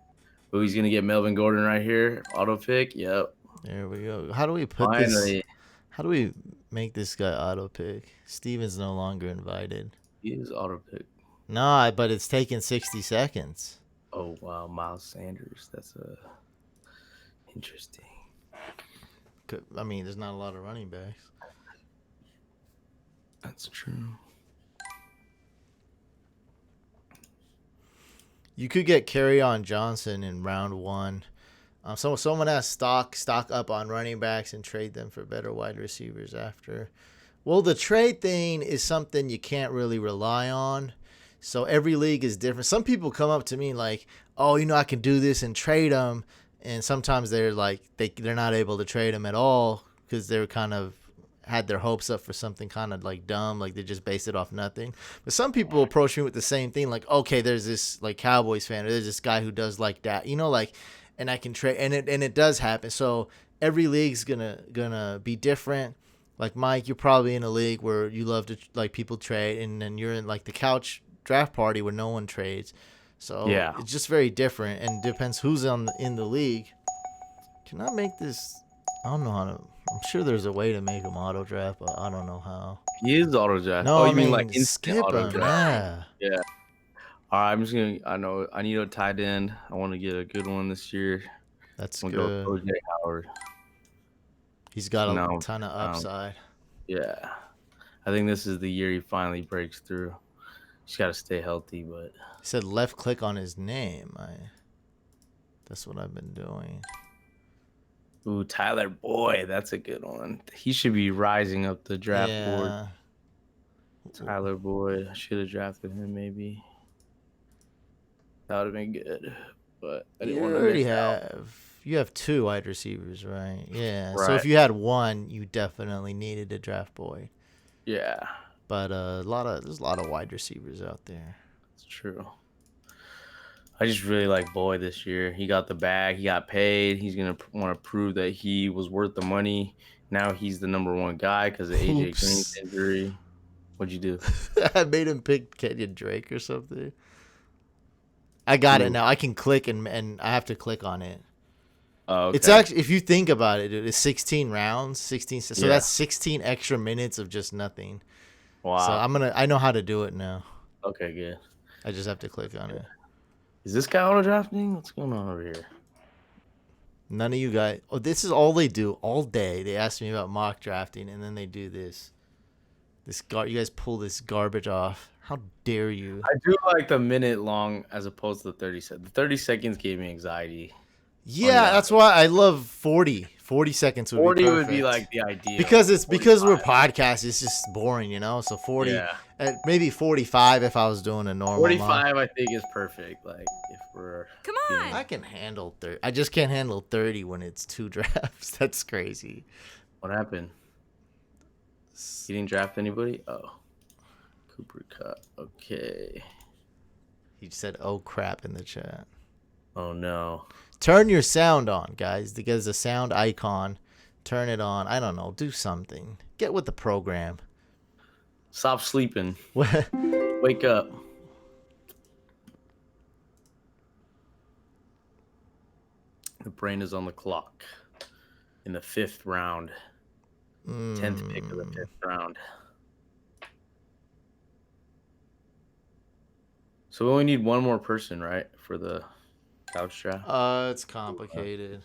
But he's gonna get Melvin Gordon right here, auto pick. Yep, There we go. How do we put this? finally, How do we make this guy auto pick? Steven's no longer invited. he is auto pick. Nah, but it's taking 60 seconds. Oh wow, Miles Sanders. That's interesting. I mean, there's not a lot of running backs. That's true. You could get Kerryon Johnson in round 1. So someone has stock up on running backs and trade them for better wide receivers after. Well, the trade thing is something you can't really rely on. So every league is different. Some people come up to me like, "Oh, I can do this and trade them," and sometimes they're like, they're not able to trade them at all because they're kind of had their hopes up for something kind of like dumb, like they just base it off nothing. But some people approach me with the same thing, like, okay, there's this like Cowboys fan, or there's this guy who does like that, like, and I can trade, and it does happen. So every league's gonna be different. Like Mike, you're probably in a league where you love to like people trade, and then you're in like the couch draft party where no one trades. So Yeah. it's just very different, and depends who's in the league. Can I make this? I don't know how to. I'm sure there's a way to make them auto draft, but I don't know how. He is auto draft. No, Oh, I you mean mean like instant skip auto them. draft? Yeah, Yeah. All right, I'm just gonna. I know I need a tight end. I want to get a good one this year. that's I'm gonna good. go with OJ Howard. He's got a No, ton of upside. yeah. I think this is the year he finally breaks through. He's got to stay healthy, but He said left click on his name. That's what I've been doing. ooh, Tyler Boyd, that's a good one. He should be rising up the draft board. Yeah. Tyler Boyd, I should have drafted him maybe. That would have been good, but I didn't You want to already miss out. you have 2 wide receivers, right? Yeah. So Right. if you had 1, you definitely needed a draft boy. Yeah, But there's a lot of wide receivers out there. it's true. I just really like Boyd this year. He got the bag. He got paid. He's gonna want to prove that he was worth the money. Now he's the number 1 guy because of AJ Green's injury. What'd you do? I made him pick Kenyon Drake or something. I got it now. I can click and I have to click on it. Oh, okay. It's actually, if you think about it, dude, it's 16 rounds, 16. So Yeah. that's 16 extra minutes of just nothing. Wow. So I know how to do it now. Okay, good. I just have to click on it. Is this guy auto drafting? What's going on over here? None of you guys. Oh, this is all they do all day. They ask me about mock drafting, and then they do this. You guys pull this garbage off. How dare you? I do like the minute long as opposed to the 30 seconds. The 30 seconds gave me anxiety. Yeah, that's why I love 40. 40 seconds would 40 be would be perfect. like the ideal. Because we're 45. podcasts. It's just boring, So 40, Yeah. maybe 45 if I was doing a normal. 45, I think, is perfect. Like, if we're. Come on. I can handle 30. I just can't handle 30 when it's 2 drafts. That's crazy. What happened? You didn't draft anybody? Oh. Cooper Cup. Okay. He said, "Oh crap" in the chat. Oh, no. Turn your sound on, guys. There's a sound icon. Turn it on. I don't know. Do something. Get with the program. Stop sleeping. What? Wake up. The brain is on the clock. In the 5th round. 10th pick of the 5th round. So we only need one more person, right? For the couch draft? It's complicated.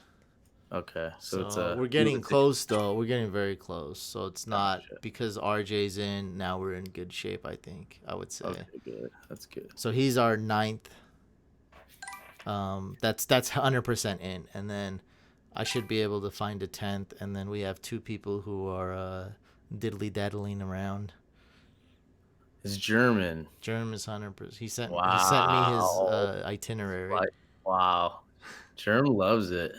Okay. So it's we're getting close though. We're getting very close. So it's not because RJ's in. Now we're in good shape. I think I would say. Okay, good. That's good. So he's our 9th. That's 100% in, and then I should be able to find a 10th, and then we have 2 people who are diddly daddling around. It's German. Germ is 100%. He sent me Wow. his itinerary. Wow. Germ loves it.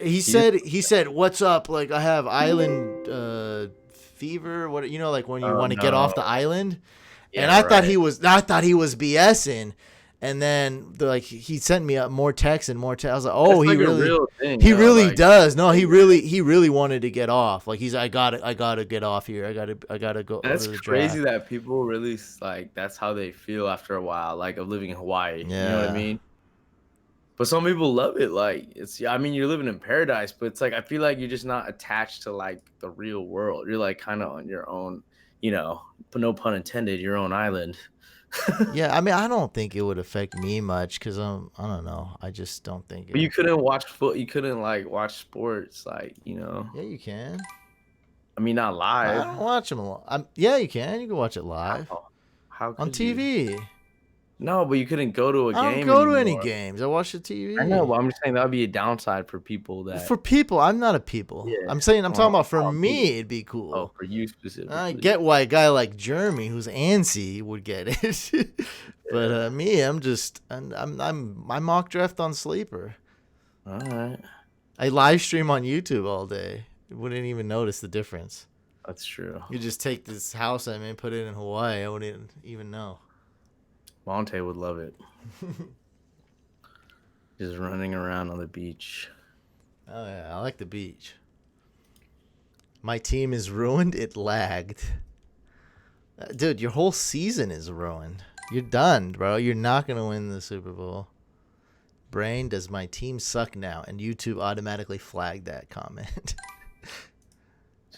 He said, "What's up? Like I have island fever. What like when you Oh want to get off no. the island?" And Yeah, right. I thought he was BSing. And then he sent me up more texts and more texts. I was like, That's "Oh, like a real thing, he yo. really Like, does. No, he really wanted to get off. Like I gotta get off here. I gotta go that's to the crazy draft." that people really like that's how they feel after a while, like of living in Hawaii. You know what I Yeah. mean? But some people love it. Like it's I mean, you're living in paradise, but it's like I feel like you're just not attached to like the real world. You're like kind of on your own, but no pun intended, your own island. Yeah, I mean, I don't think it would affect me much because I don't know. I just don't think But it. you couldn't like watch sports, like, Yeah, you can. I mean, not I live. don't watch them a lot. Yeah, you can. You can watch it live How? How on could you? TV. No, but you couldn't go to a I don't game go to any anymore. games. I watch the I know, TV. but I'm just saying that would be a downside for people that, For people, I'm not a people. yeah, I'm talking about for how me. me, it'd be Oh, cool. for you I specifically. get why a guy like Jeremy, who's antsy, would get it, but Yeah. me, I mock draft on Sleeper. All right. I live stream on YouTube all day. You wouldn't even notice the difference. That's true. You just take this house I'm in, put it in Hawaii. I wouldn't even know. Monte would love it. Just running around on the beach. Oh yeah, I like the beach. My team is ruined. It lagged. Dude, your whole season is ruined. You're done, bro. You're not gonna win the Super Bowl. Brain, does my team suck now? And YouTube automatically flagged that comment.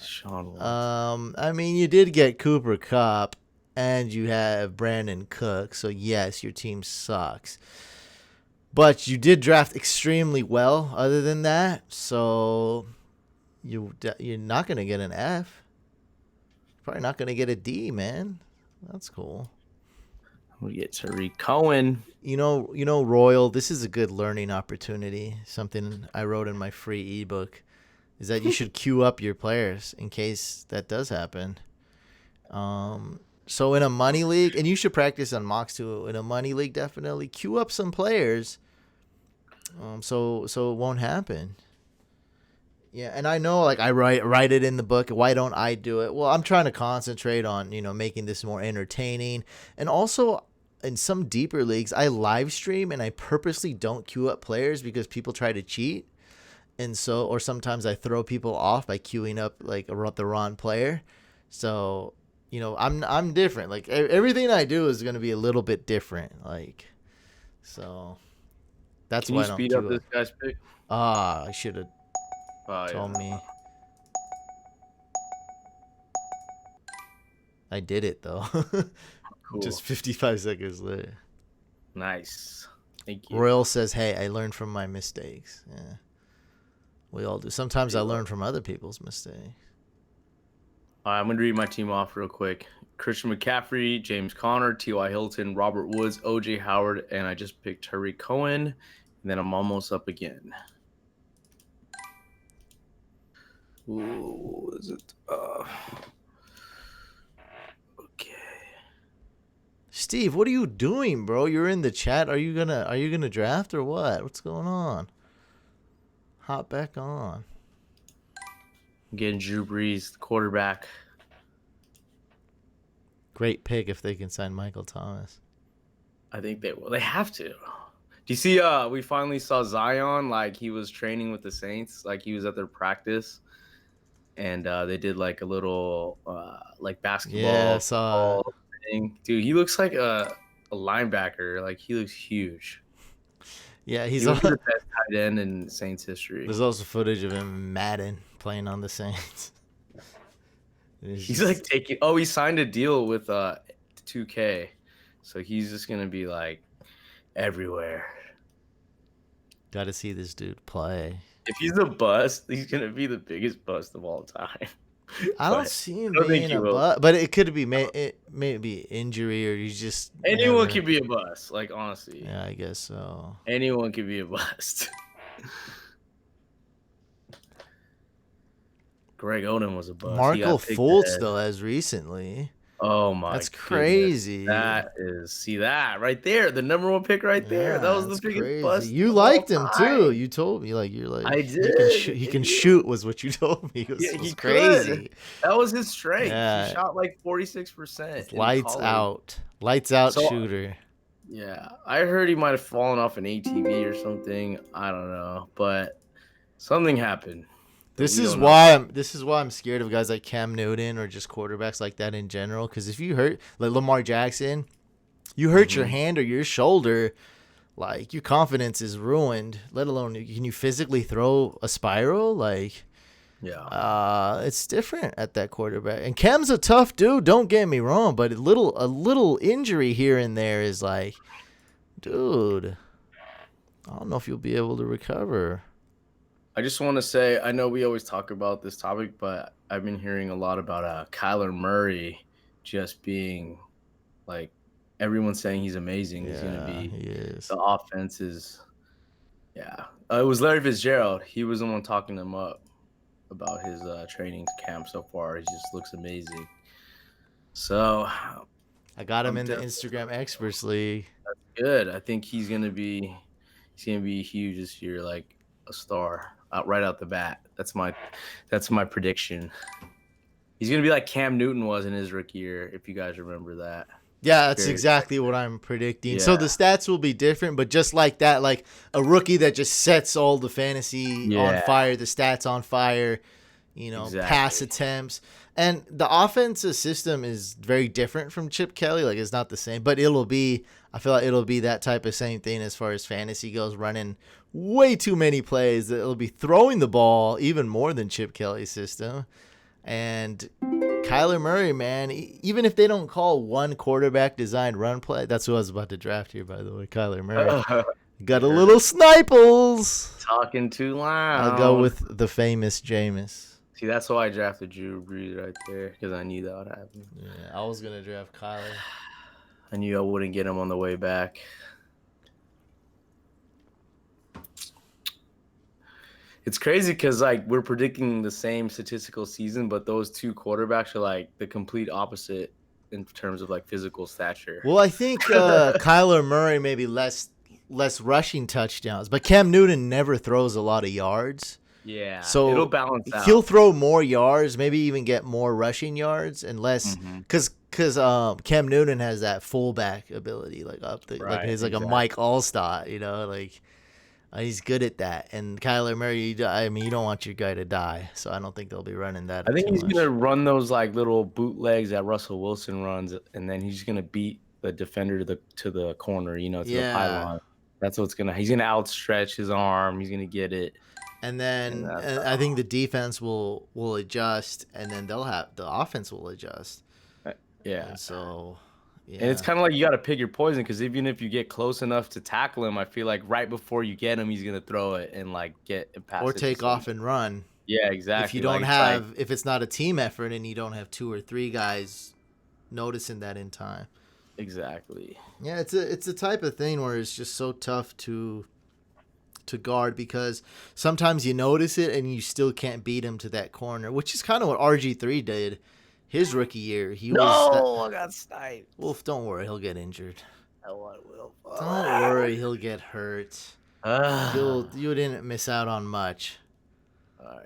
Sean Watson. I mean, you did get Cooper Kupp, and you have Brandon Cook. So yes, your team sucks. But you did draft extremely well. Other than that, so you're not gonna get an F. Probably not gonna get a D, man. That's cool. We get Tariq Cohen. You know, Royal. This is a good learning opportunity. Something I wrote in my free ebook is that you should queue up your players in case that does happen. So in a money league, and you should practice on mocks too. In a money league, definitely queue up some players. So it won't happen. Yeah, and I know, like I write it in the book. Why don't I do it? Well, I'm trying to concentrate on making this more entertaining, and also in some deeper leagues, I live stream and I purposely don't queue up players because people try to cheat, and so or sometimes I throw people off by queuing up like the wrong player. So I'm different. Like everything I do is gonna be a little bit different. Like so that's Can why you I don't speed up queue this up. guy's pick? I should have Oh, told yeah. me. I did it though. Cool. Just 55 seconds later. Nice. Thank you. Royal says, "Hey, I learned from my mistakes." Yeah, we all do. Sometimes I learn from other people's mistakes. All right, I'm going to read my team off real quick. Christian McCaffrey, James Conner, T.Y. Hilton, Robert Woods, O.J. Howard, and I just picked Tariq Cohen. And then I'm almost up again. Ooh, what is it? Okay. Steve, what are you doing, bro? You're in the chat. Are you gonna draft or what? What's going on? Hop back on. I'm getting Drew Brees, the quarterback. Great pick if they can sign Michael Thomas. I think they will. They have to. Do you see? We finally saw Zion. Like he was training with the Saints. Like he was at their practice, and they did like a little like basketball Yeah, I saw it. thing. Dude, he looks like a linebacker. Like he looks huge. Yeah, He would be the best tight end in Saints history. There's also footage of him in Madden playing on the Saints. He's like taking. Oh, he signed a deal with 2K, so he's just gonna be like everywhere. Got to see this dude play. If he's a bust, he's gonna be the biggest bust of all time. I don't see him I don't think being he a will. bust, but it could be maybe injury or he's just Anyone never- can be a bust. Like honestly, Yeah, I guess so. anyone can be a bust. Greg Oden was a bust. Marco Fultz though, as recently. Oh my That's goodness. crazy. That is see that right there, the number one pick right there. That Yeah, was the that's biggest crazy. bust You of all liked him too. time. You told me like you're like I he can shoot. did. He And can you shoot was what you told me. It yeah, was he could. crazy. That was his strength. He Yeah, shot like 46% it's in college. lights out So shooter. yeah, I heard he might have fallen off an ATV or something. I don't know, but something happened that we don't know. This is why I'm scared of guys like Cam Newton or just quarterbacks like that in general. Because if you hurt like Lamar Jackson, you hurt your Mhm. hand or your shoulder, like your confidence is ruined. Let alone can you physically throw a spiral? Like, Yeah. it's different at that quarterback. And Cam's a tough dude. Don't get me wrong, but a little injury here and there is like, dude, I don't know if you'll be able to recover. I just want to say, I know we always talk about this topic, but I've been hearing a lot about Kyler Murray just being like everyone's saying he's amazing. He's going to Yeah, be he is. the offense is, yeah. It was Larry Fitzgerald. He was the one talking him up about his training camp so far. He just looks amazing. So I got him I'm in the definitely Instagram Experts League. good. I think he's gonna be huge this year, like a star out right out the bat. That's my prediction. He's gonna be like Cam Newton was in his rookie year, if you guys remember that. Yeah, that's Very exactly what I'm predicting. So the yeah. stats will be different, but just like that, like a rookie that just sets all the fantasy on Yeah, fire, the stats on fire, pass exactly. attempts. And the offensive system is very different from Chip Kelly. Like it's not the same, but I feel like it'll be that type of same thing as far as fantasy goes, running way too many plays. It'll be throwing the ball even more than Chip Kelly's system. And Kyler Murray, man, even if they don't call one quarterback designed run play, that's who I was about to draft here, by the way, Kyler Murray. Got a little You're sniples. talking too I'll go loud. with the famous Jameis. See, that's why I drafted Drew Brees right there because I knew that would happen. Yeah, I was gonna draft Kyler. I knew I wouldn't get him on the way back. It's crazy because like we're predicting the same statistical season, but those two quarterbacks are like the complete opposite in terms of like physical stature. Well, I think Kyler Murray maybe less rushing touchdowns, but Cam Newton never throws a lot of yards. Yeah, it'll So balance he'll out. throw more yards, maybe even get more rushing yards, and less Hmm. because Cam Newton has that fullback ability, like like Right, he's like a exactly. Mike Allstott, like he's good at that. And Kyler Murray, I mean, you don't want your guy to die, so I don't think they'll be running I that think too he's much. gonna run those like little bootlegs that Russell Wilson runs, and then he's gonna beat the defender to the corner, to the Yeah, pylon. That's what's gonna. He's gonna outstretch his arm. He's gonna get it, and and then that's I think the defense will adjust, and then the offense will adjust, yeah. and so And it's yeah. kind of like you got to pick your poison because even if you get close enough to tackle him, I feel like right before you get him, he's gonna throw it and like get and Or pass it to take some. off and run. Yeah, If you exactly. don't Like it's like have, if it's not a team effort and you don't have two or three guys noticing that in time. exactly. Yeah, it's a type of thing where it's just so tough to guard because sometimes you notice it and you still can't beat him to that corner, which is kind of what RG3 did his rookie year. He was that No, I got sniped. Wolf, don't worry, he'll get injured. Oh, I will. Don't worry, he'll get hurt. You didn't miss out on much.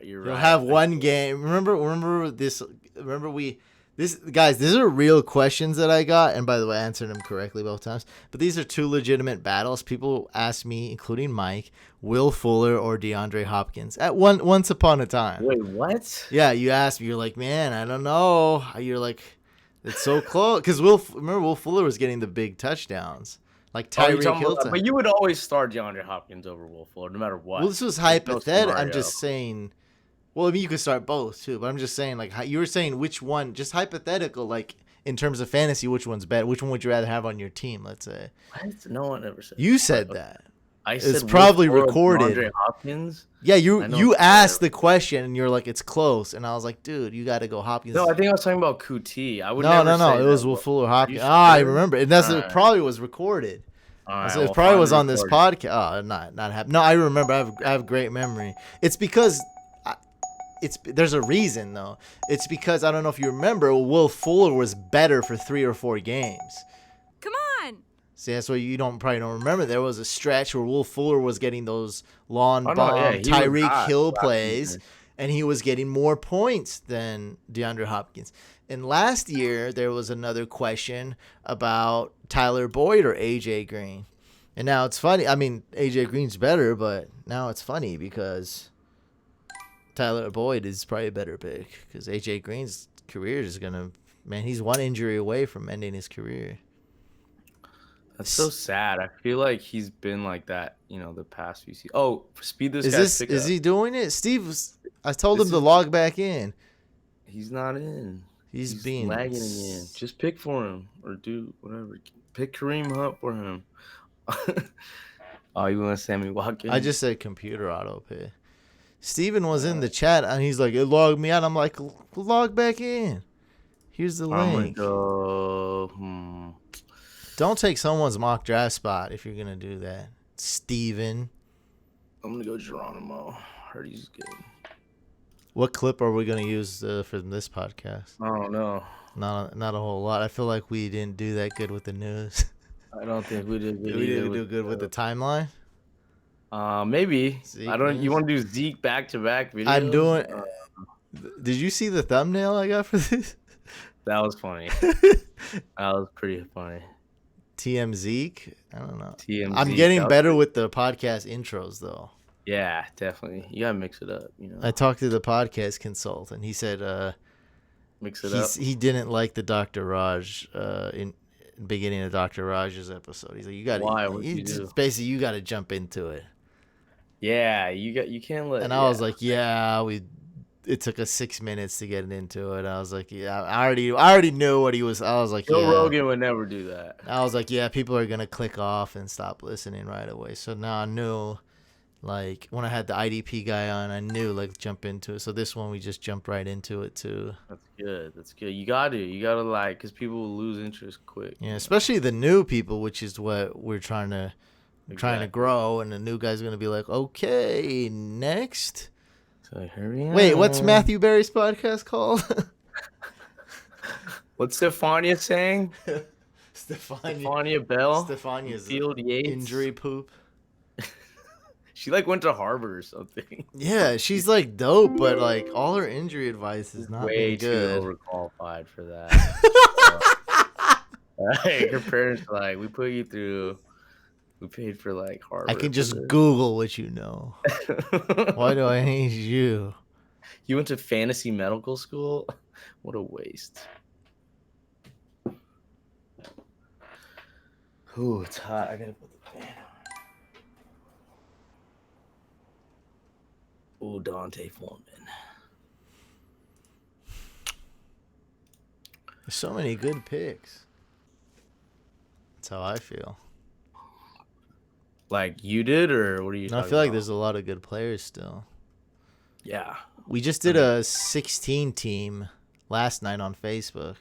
You're You'll right. have one game. Remember this. Remember this guys. These are real questions that I got, and by the way, I answered them correctly both times. But these are two legitimate battles. People asked me, including Mike, Will Fuller or DeAndre Hopkins at once upon a time. Wait, what? Yeah, you asked me. You're like, man, I don't know. You're like, it's so close because remember Will Fuller was getting the big touchdowns, like Oh, you're Tyreek talking about, Hilton. but you would always start DeAndre Hopkins over Will Fuller, no matter what. Well, this was There's no hypothetical. I'm scenario. just saying. Well, I mean, you could start both too, but I'm just saying, like, you were saying which one, just hypothetical, like in terms of fantasy, which one's better? Which one would you rather have on your team? Let's say What? No one ever said. you But said okay. that. I It's said Will probably Fuller over recorded. DeAndre Hopkins. Yeah, I know. you asked the question and you're like, it's close, and I was like, dude, you got to go Hopkins. No, I think I was talking about QT. I would No, never say it was that. Will Fuller Are you Hopkins. I sure? remember, and All it right. probably was recorded. All right. So it Well, probably find was the on this recording. podcast. Oh, not happening. No, I remember. I have great memory. It's because there's a reason though. It's because I don't know if you remember, Will Fuller was better for 3 or 4 games. Come on. See, that's what you probably don't remember. There was a stretch where Will Fuller was getting those lawn Oh, no, bomb he was Tyreek hot Hill last plays, season. and he was getting more points than DeAndre Hopkins. And last year there was another question about Tyler Boyd or AJ Green. And now it's funny. I mean, AJ Green's better, but now it's funny because Tyler Boyd is probably a better pick because AJ Green's career is gonna, man, he's one injury away from ending his career. That's so sad. I feel like he's been like that, the past few seasons. Oh, speed this Is guy's this pick is up. he doing it? I told This him to is- log back in. He's not in. He's being lagging again. Just pick for him or do whatever. Pick Kareem Hunt for him. Oh, you want Sammy Watkins? I just said computer auto pay. Steven was in the chat and he's like, it logged me out. I'm like, log back in. Here's the I'm link. gonna go. Don't take someone's mock draft spot if you're gonna do that, Steven. I'm gonna go Geronimo. Heard he's good. What clip are we gonna use from this podcast? I don't know. Not a whole lot. I feel like we didn't do that good with the news. I don't think we did good. We either didn't do good with the timeline. Maybe. Zeke I don't. news? You want to do Zeke back-to-back videos? I'm doing. Did you see the thumbnail I got for this? That was funny. That was pretty funny. TM Zeke? I don't know. TM I'm Zeke, getting that was better pretty- with the podcast intros, though. Yeah, definitely. You gotta mix it up. I talked to the podcast consultant. He said Mix it up. he didn't like the Dr. Raj in beginning of Dr. Raj's episode. He's like, you got Why? What'd you do? Basically, you got to jump into it. Yeah, you can't let. And I was like, yeah, it took us 6 minutes to get into it. I was like, yeah, I already knew what he was. I was like, Joe yeah. Rogan would never do that. I was like, yeah, people are gonna click off and stop listening right away. So now I knew, like, when I had the IDP guy on, I knew, like, jump into it. So this one we just jumped right into it too. That's good. That's good. You gotta like, because people will lose interest quick. Yeah, especially the new people, which is what we're trying to grow. And the new guy's gonna be like, okay, next. So hurry up. Wait, what's Matthew Berry's podcast called? What's Stefania saying? Stefania Bell. Stefania's Field Yates. injury poop. She like went to Harvard or something. Yeah, she's like dope, but like all her injury advice is not Way been good. too overqualified for that. Like, her parents were like, we put you through. We paid for like Harvard. I can just Google what you know. Why do I need you? You went to fantasy medical school? What a waste. Ooh, it's hot. I gotta put the fan on. Ooh, Dante Foreman. There's so many good picks. That's how I feel. Like you did, or what are you No, I talking feel like about? there's a lot of good players still. Yeah. We just did a 16 team last night on Facebook.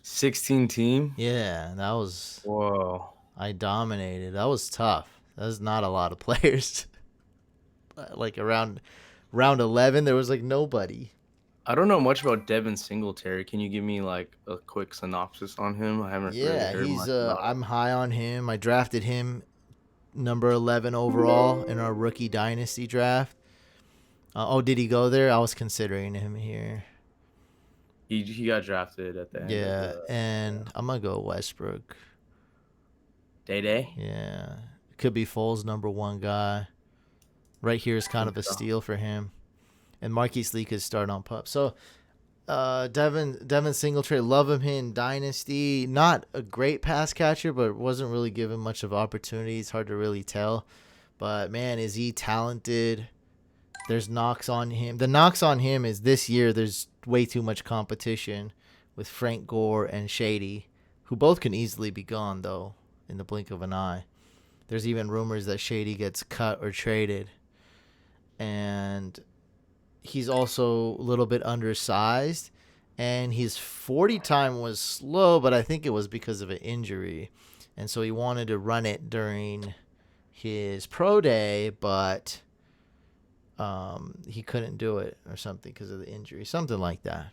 16 team? Yeah, that was. Whoa. I dominated. That was tough. That was not a lot of players. Like around round 11, there was like nobody. I don't know much about Devin Singletary. Can you give me like a quick synopsis on him? I haven't really Yeah, heard he's. much about him. I'm high on him. I drafted him number 11 overall in our rookie dynasty draft. Did he go there? I was considering him here. He got drafted at the end. Yeah, and I'm gonna go Westbrook. Day. Yeah, could be Foles' number 1 guy. Right here is kind of a steal for him, and Marquise Lee could start on pup. So, Devin Singletary, love him in dynasty. Not a great pass catcher, but wasn't really given much of opportunity. It's hard to really tell, but man, is he talented? There's knocks on him. The knocks on him is this year there's way too much competition with Frank Gore and Shady, who both can easily be gone though in the blink of an eye. There's even rumors that Shady gets cut or traded. And he's also a little bit undersized, and his 40 time was slow, but I think it was because of an injury. And so he wanted to run it during his pro day, but he couldn't do it or something because of the injury, something like that.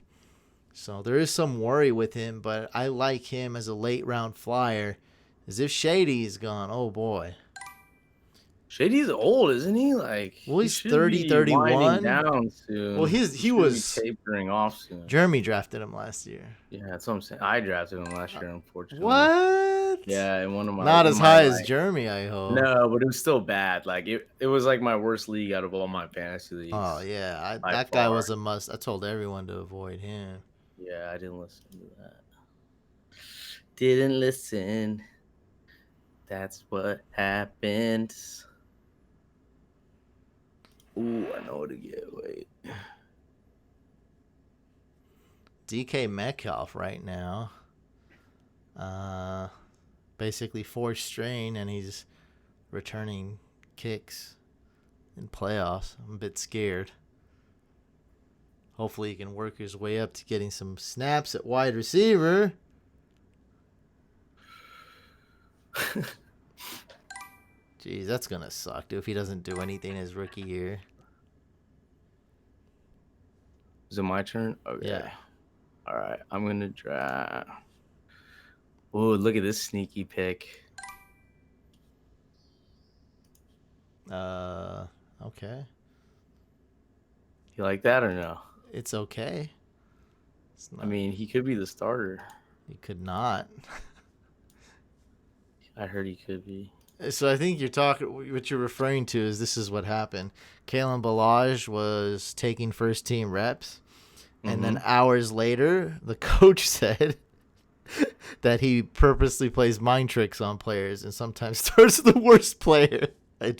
So there is some worry with him, but I like him as a late round flyer. As if Shady is gone, oh boy. Shady's old, isn't he? Like Well, he he's should 30, be winding 31. down Well, soon. He he should be was. tapering off soon. Jeremy drafted him last year. Yeah, that's what I'm saying. I drafted him last year, unfortunately. What? Yeah, in one of Not as my high as like Jeremy, I hope. no, but it was still bad. Like it was like my worst league out of all my fantasy Oh leagues yeah, by that guy far. was a must. I told everyone to avoid him. Yeah, I didn't listen to that. Didn't listen. That's what happens. Ooh, I know what to get. Wait. DK Metcalf right now. Basically forced strain, and he's returning kicks in playoffs. I'm a bit scared. Hopefully he can work his way up to getting some snaps at wide receiver. Jeez, that's going to suck, dude, if he doesn't do anything his rookie year. Is it my turn? Okay. Yeah. All right. I'm going to draft. Ooh, look at this sneaky pick. Okay. You like that or no? It's okay. It's not, I mean, he could be the starter. he could not. I heard he could be. So I think what you're referring to is this is what happened. Kalen Ballage was taking first team reps, and then hours later, the coach said that he purposely plays mind tricks on players and sometimes starts the worst player. I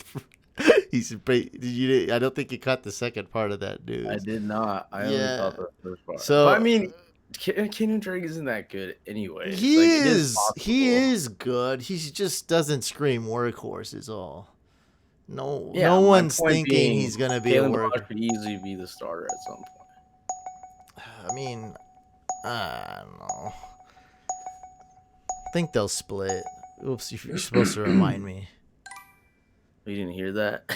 don't think you caught the second part of that news. I did not. I only thought the first part. So but I mean, Kenyon Drake isn't that good anyway. He is good. He just doesn't scream workhorse is all. No one's thinking he's gonna be a workhorse. Could easily be the starter at some point. I mean, I don't know. I think they'll split. Oops, you're supposed to remind me. You didn't hear that?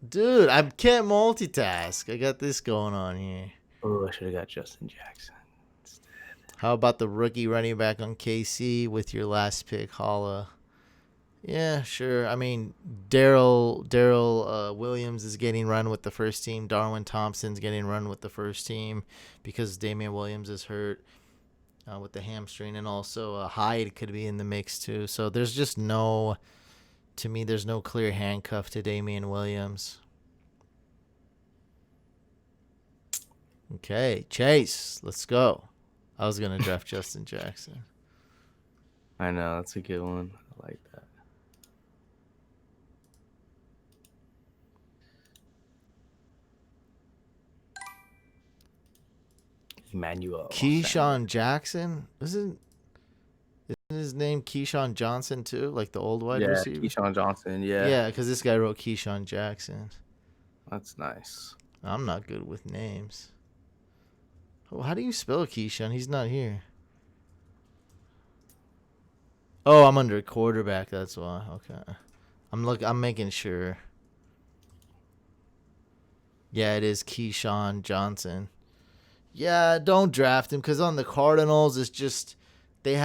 Dude, I can't multitask. I got this going on here. Oh, I should have got Justin Jackson instead. How about the rookie running back on KC with your last pick, Holla? Yeah, sure. I mean, Daryl Williams is getting run with the first team. Darwin Thompson's getting run with the first team because Damian Williams is hurt with the hamstring, and also Hyde could be in the mix too. So there's just there's no clear handcuff to Damian Williams. Okay, Chase, let's go. I was gonna draft Justin Jackson. I know, that's a good one. I like that. Emmanuel. Keyshawn Jackson? Isn't his name Keyshawn Johnson too? Like the old wide receiver? Keyshawn Johnson, yeah. Yeah, because this guy wrote Keyshawn Jackson. That's nice. I'm not good with names. Oh, how do you spell Keyshawn? He's not here. Oh, I'm under quarterback, that's why. Okay. I'm making sure. Yeah, it is Keyshawn Johnson. Yeah, don't draft him because on the Cardinals, it's just the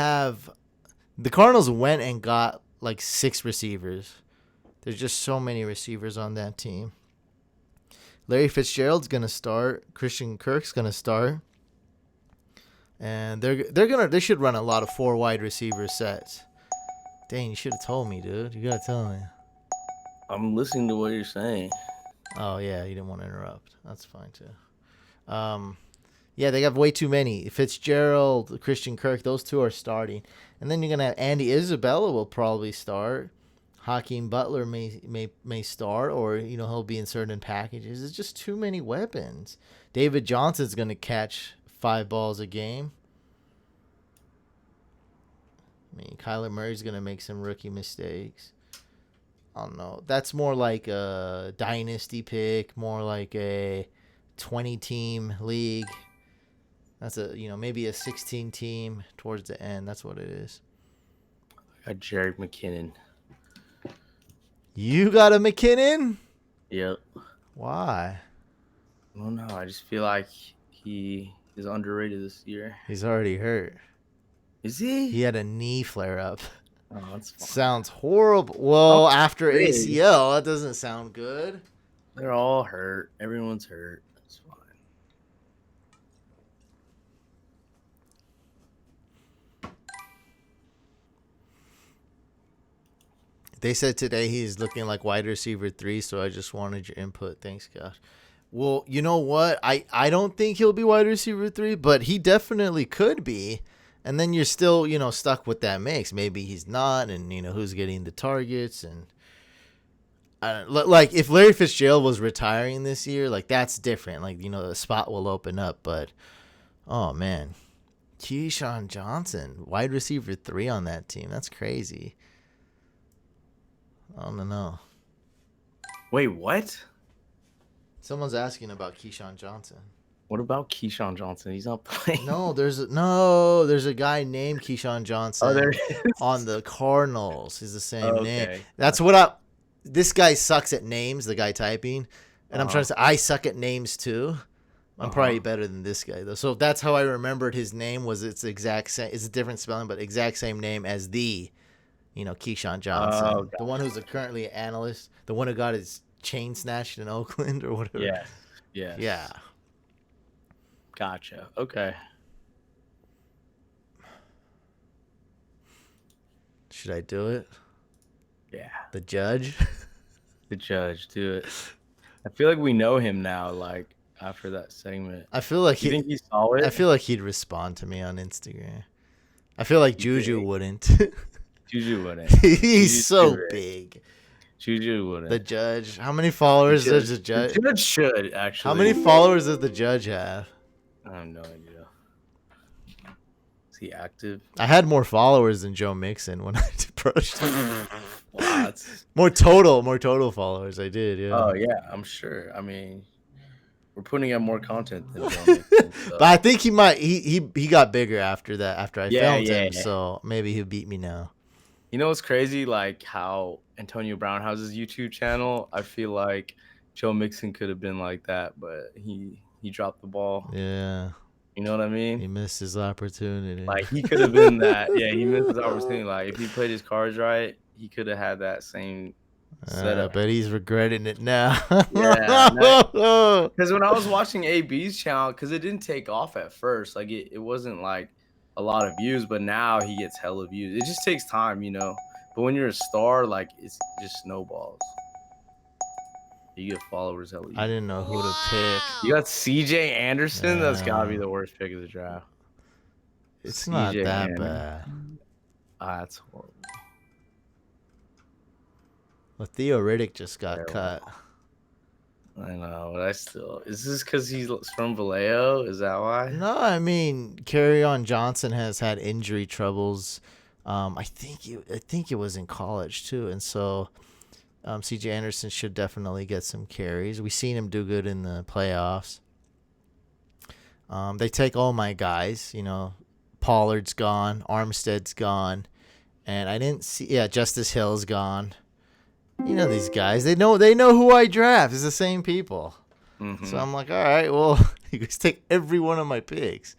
Cardinals went and got like 6 receivers. There's just so many receivers on that team. Larry Fitzgerald's gonna start. Christian Kirk's gonna start, and they should run a lot of 4 wide receiver sets. Dang, you should have told me, dude. You gotta tell me. I'm listening to what you're saying. Oh yeah, you didn't want to interrupt. That's fine too. Yeah, they have way too many. Fitzgerald, Christian Kirk, those 2 are starting. And then you're going to have Andy Isabella will probably start. Hakeem Butler may start, or he'll be inserted in packages. It's just too many weapons. David Johnson's going to catch 5 balls a game. I mean, Kyler Murray's going to make some rookie mistakes. I don't know. That's more like a dynasty pick, more like a 20-team league. That's maybe a 16 team towards the end. That's what it is. I got Jerick McKinnon. You got a McKinnon? Yep. Why? I don't know. I just feel like he is underrated this year. He's already hurt. Is he? He had a knee flare up. Oh, that's fine. Sounds horrible. Well, I'm after afraid. ACL, that doesn't sound good. They're all hurt. Everyone's hurt. That's fine. They said today he's looking like wide receiver 3, so I just wanted your input. Thanks, gosh. Well, you know what? I don't think he'll be wide receiver 3, but he definitely could be. And then you're still, stuck with that mix. Maybe he's not, and, who's getting the targets. And like, if Larry Fitzgerald was retiring this year, like, that's different. Like, the spot will open up. But, oh, man. Keyshawn Johnson, wide receiver 3 on that team. That's crazy. I don't know. Wait, what? Someone's asking about Keyshawn Johnson. What about Keyshawn Johnson? He's not playing. No, there's a guy named Keyshawn Johnson Oh, there he is. on the Cardinals. He's the same name. Okay. That's what this guy sucks at names, the guy typing. And I'm trying to say I suck at names too. I'm probably better than this guy though. So that's how I remembered his name was it's exact same, it's a different spelling, but exact same name as the Keyshawn Johnson, the one who's currently an analyst, the one who got his chain snatched in Oakland or whatever. Yes. Yes. Yeah. Gotcha. Okay. Should I do it? Yeah. The judge? The judge, do it. I feel like we know him now, like after that segment. I feel like you think he saw it? I feel like he'd respond to me on Instagram. I feel like Juju wouldn't. Juju wouldn't. He's Juju's so big. Juju wouldn't. The judge. How many followers does the judge? The judge should actually. How many followers does the judge have? I have no idea. Is he active? I had more followers than Joe Mixon when I approached him. Wow, more total followers. I did, yeah. Oh yeah, I'm sure. I mean, we're putting out more content than Joe Mixon. So. But I think he might. He got bigger after that. After I filmed him, yeah. so maybe he'll beat me now. You know what's crazy? Like how Antonio Brown has his YouTube channel. I feel like Joe Mixon could have been like that, but he dropped the ball. Yeah. You know what I mean? He missed his opportunity. Like he could have been that. Yeah, he missed his opportunity. Like if he played his cards right, he could have had that same setup. But he's regretting it now. Yeah. Because when I was watching AB's channel, because it didn't take off at first. Like it wasn't like a lot of views, but now he gets hella views. It just takes time, But when you're a star, like it just snowballs. You get followers hella. I didn't know who to pick. You got CJ Anderson. Yeah. That's gotta be the worst pick of the draft. It's not that bad. That's horrible. Well, Theo Riddick just got cut. I know, but is this because he's from Vallejo? Is that why? No, I mean, Kerryon Johnson has had injury troubles. I think it was in college too, and so CJ Anderson should definitely get some carries. We've seen him do good in the playoffs. They take all my guys. Pollard's gone, Armstead's gone, and I didn't see. Yeah, Justice Hill's gone. These guys. They know who I draft. It's the same people. Mm-hmm. So I'm like, all right, well, you guys take every one of my picks.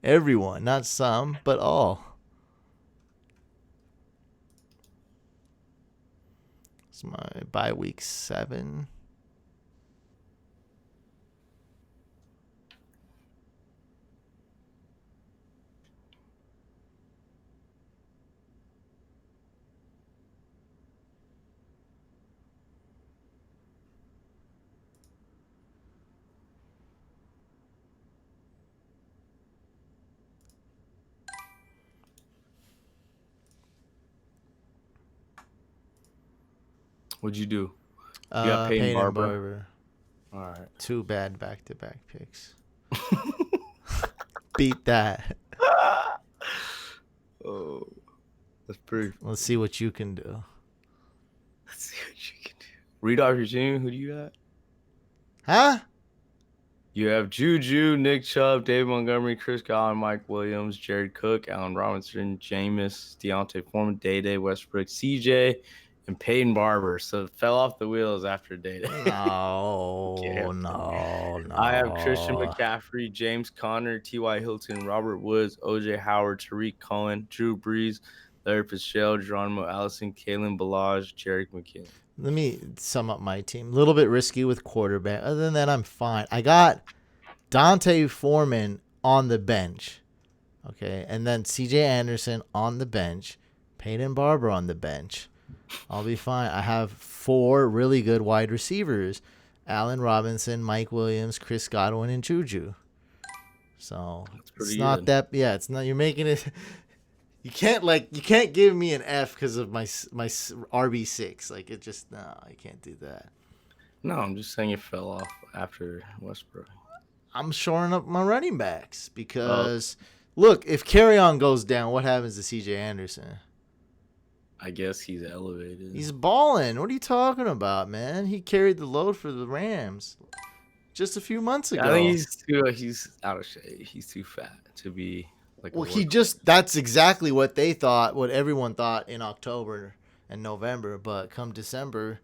Everyone, not some, but all. It's my bye week 7. What'd you do? You got Peyton Barber. All right. 2 bad back-to-back picks. Beat that. Oh, that's pretty. Let's see what you can do. Read off your team. Who do you got? Huh? You have Juju, Nick Chubb, David Montgomery, Chris Godwin, Mike Williams, Jared Cook, Allen Robinson, Jameis, Deontay Foreman, Day, Westbrook, CJ, and Peyton Barber. So fell off the wheels after day. No, I have Christian no. McCaffrey, James Conner, T.Y. Hilton, Robert Woods, O.J. Howard, Tariq Cohen, Drew Brees, Larry Fitzgerald, Geronimo Allison, Kalen Ballage, Jerick McKinnon. Let me sum up my team. A little bit risky with quarterback. Other than that, I'm fine. I got Dante Foreman on the bench. Okay. And then C.J. Anderson on the bench. Peyton Barber on the bench. I'll be fine. I have 4 really good wide receivers. Allen Robinson, Mike Williams, Chris Godwin, and Juju. So it's not that. Yeah, it's not. You're making it. You can't give me an F because of my RB6. Like it just no, I can't do that. No, I'm just saying it fell off after Westbrook. I'm shoring up my running backs because look, if Carryon goes down, what happens to C.J. Anderson? I guess he's elevated. He's balling. What are you talking about, man? He carried the load for the Rams just a few months ago. I think he's out of shape. He's too fat to be like. Well, that's exactly what they thought, what everyone thought in October and November. But come December,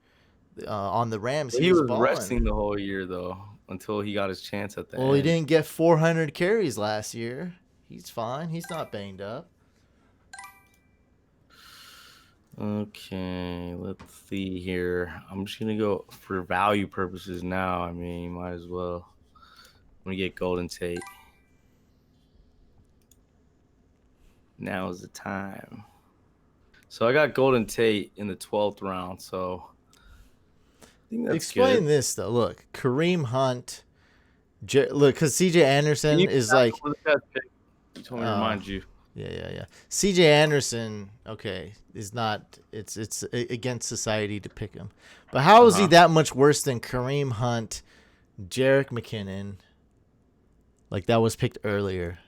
on the Rams, he was balling. resting the whole year though until he got his chance at the end. Well, he didn't get 400 carries last year. He's fine. He's not banged up. Okay, let's see here. I'm just gonna go for value purposes now. I mean, might as well. I'm gonna get Golden Tate. Now is the time. So I got Golden Tate in the 12th round. So I think that's Explain good. this though. Look, Kareem Hunt. Look, because C.J. Anderson is like. You told me to remind you. Yeah. C.J. Anderson, okay, is not. It's against society to pick him, but how is he that much worse than Kareem Hunt, Jerick McKinnon? Like that was picked earlier.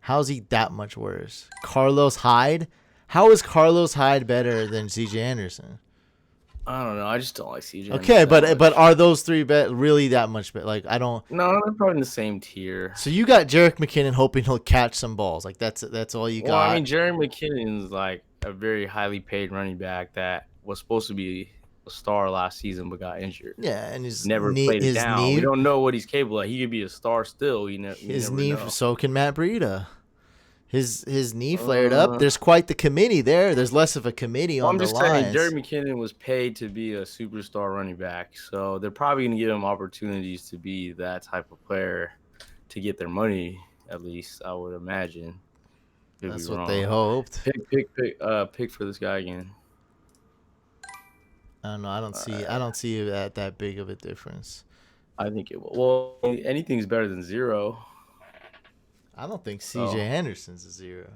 How is he that much worse? Carlos Hyde. How is Carlos Hyde better than C.J. Anderson? I don't know. I just don't like CJ. Okay, but are those 3 really that much better? Like I don't. No, they're probably in the same tier. So you got Jerick McKinnon hoping he'll catch some balls. Like that's all you got. Well, I mean, Jerick McKinnon's like a very highly paid running back that was supposed to be a star last season but got injured. Yeah, and his never played it down. We don't know what he's capable of. He could be a star still. His knee. Know. So can Matt Breida. His knee flared up. There's quite the committee there. There's less of a committee on the lines. I'm just saying, Jerick McKinnon was paid to be a superstar running back, so they're probably going to give him opportunities to be that type of player to get their money. At least I would imagine. That's what they hoped. Pick for this guy again. I don't know. I don't see that big of a difference. I think it will. Well, anything's better than 0. I don't think C.J. Anderson's a 0.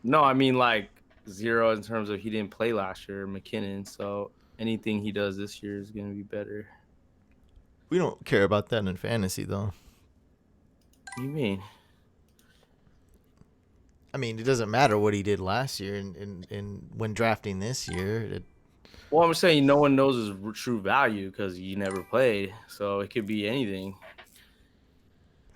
No, I mean like 0 in terms of he didn't play last year, McKinnon. So anything he does this year is going to be better. We don't care about that in fantasy, though. What do you mean? I mean, it doesn't matter what he did last year and when drafting this year. Well, I'm saying no one knows his true value because he never played. So it could be anything.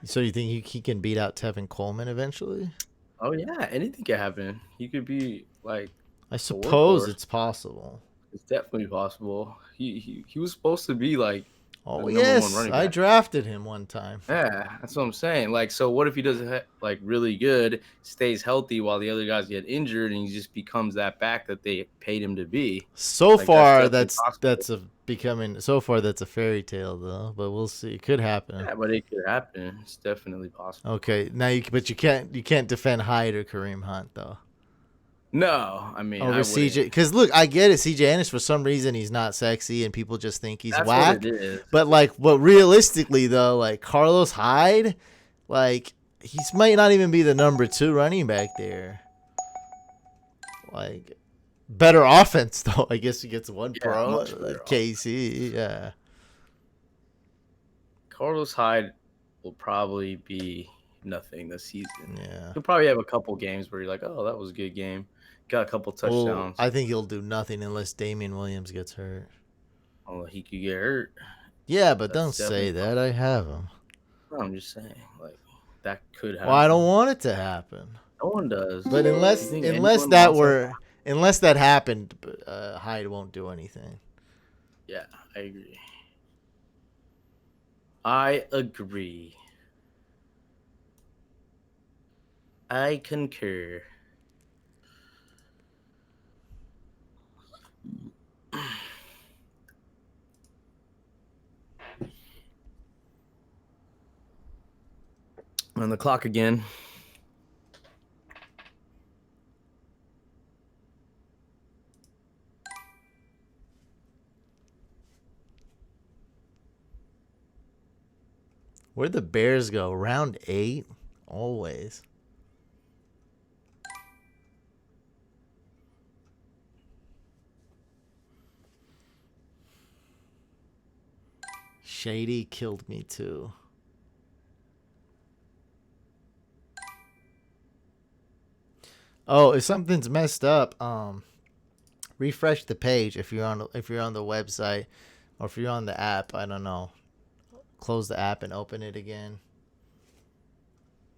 So you think he can beat out Tevin Coleman eventually? Oh yeah, anything can happen. He could be like. I suppose it's possible. It's definitely possible. He was supposed to be like. Oh yes, I drafted him one time. Yeah, that's what I'm saying. Like, so what if he does like really good, stays healthy while the other guys get injured, and he just becomes that back that they paid him to be? So far, that's a fairy tale though. But we'll see. It could happen. Yeah, but it could happen. It's definitely possible. Okay, now you can't defend Hyde or Kareem Hunt though. No, I mean over CJ, because look, I get it. CJ Anderson, for some reason, he's not sexy, and people just think he's whack. What it is. But realistically though, like Carlos Hyde, like he might not even be the number 2 running back there. Like better offense though. I guess he gets one pro. Like KC, yeah. Carlos Hyde will probably be nothing this season. Yeah, he'll probably have a couple games where you're like, oh, that was a good game. Got a couple touchdowns. Well, I think he'll do nothing unless Damian Williams gets hurt. Oh, he could get hurt. Yeah, but don't say that. I have him. No, I'm just saying, like that could happen. Well, I don't want it to happen. No one does. But unless that were Unless that happened, Hyde won't do anything. Yeah, I agree. I agree. I concur. On the clock again. Where'd the Bears go? Round 8? Always. Shady killed me too. Oh, if something's messed up, refresh the page if you're on the website, or if you're on the app. I don't know. Close the app and open it again.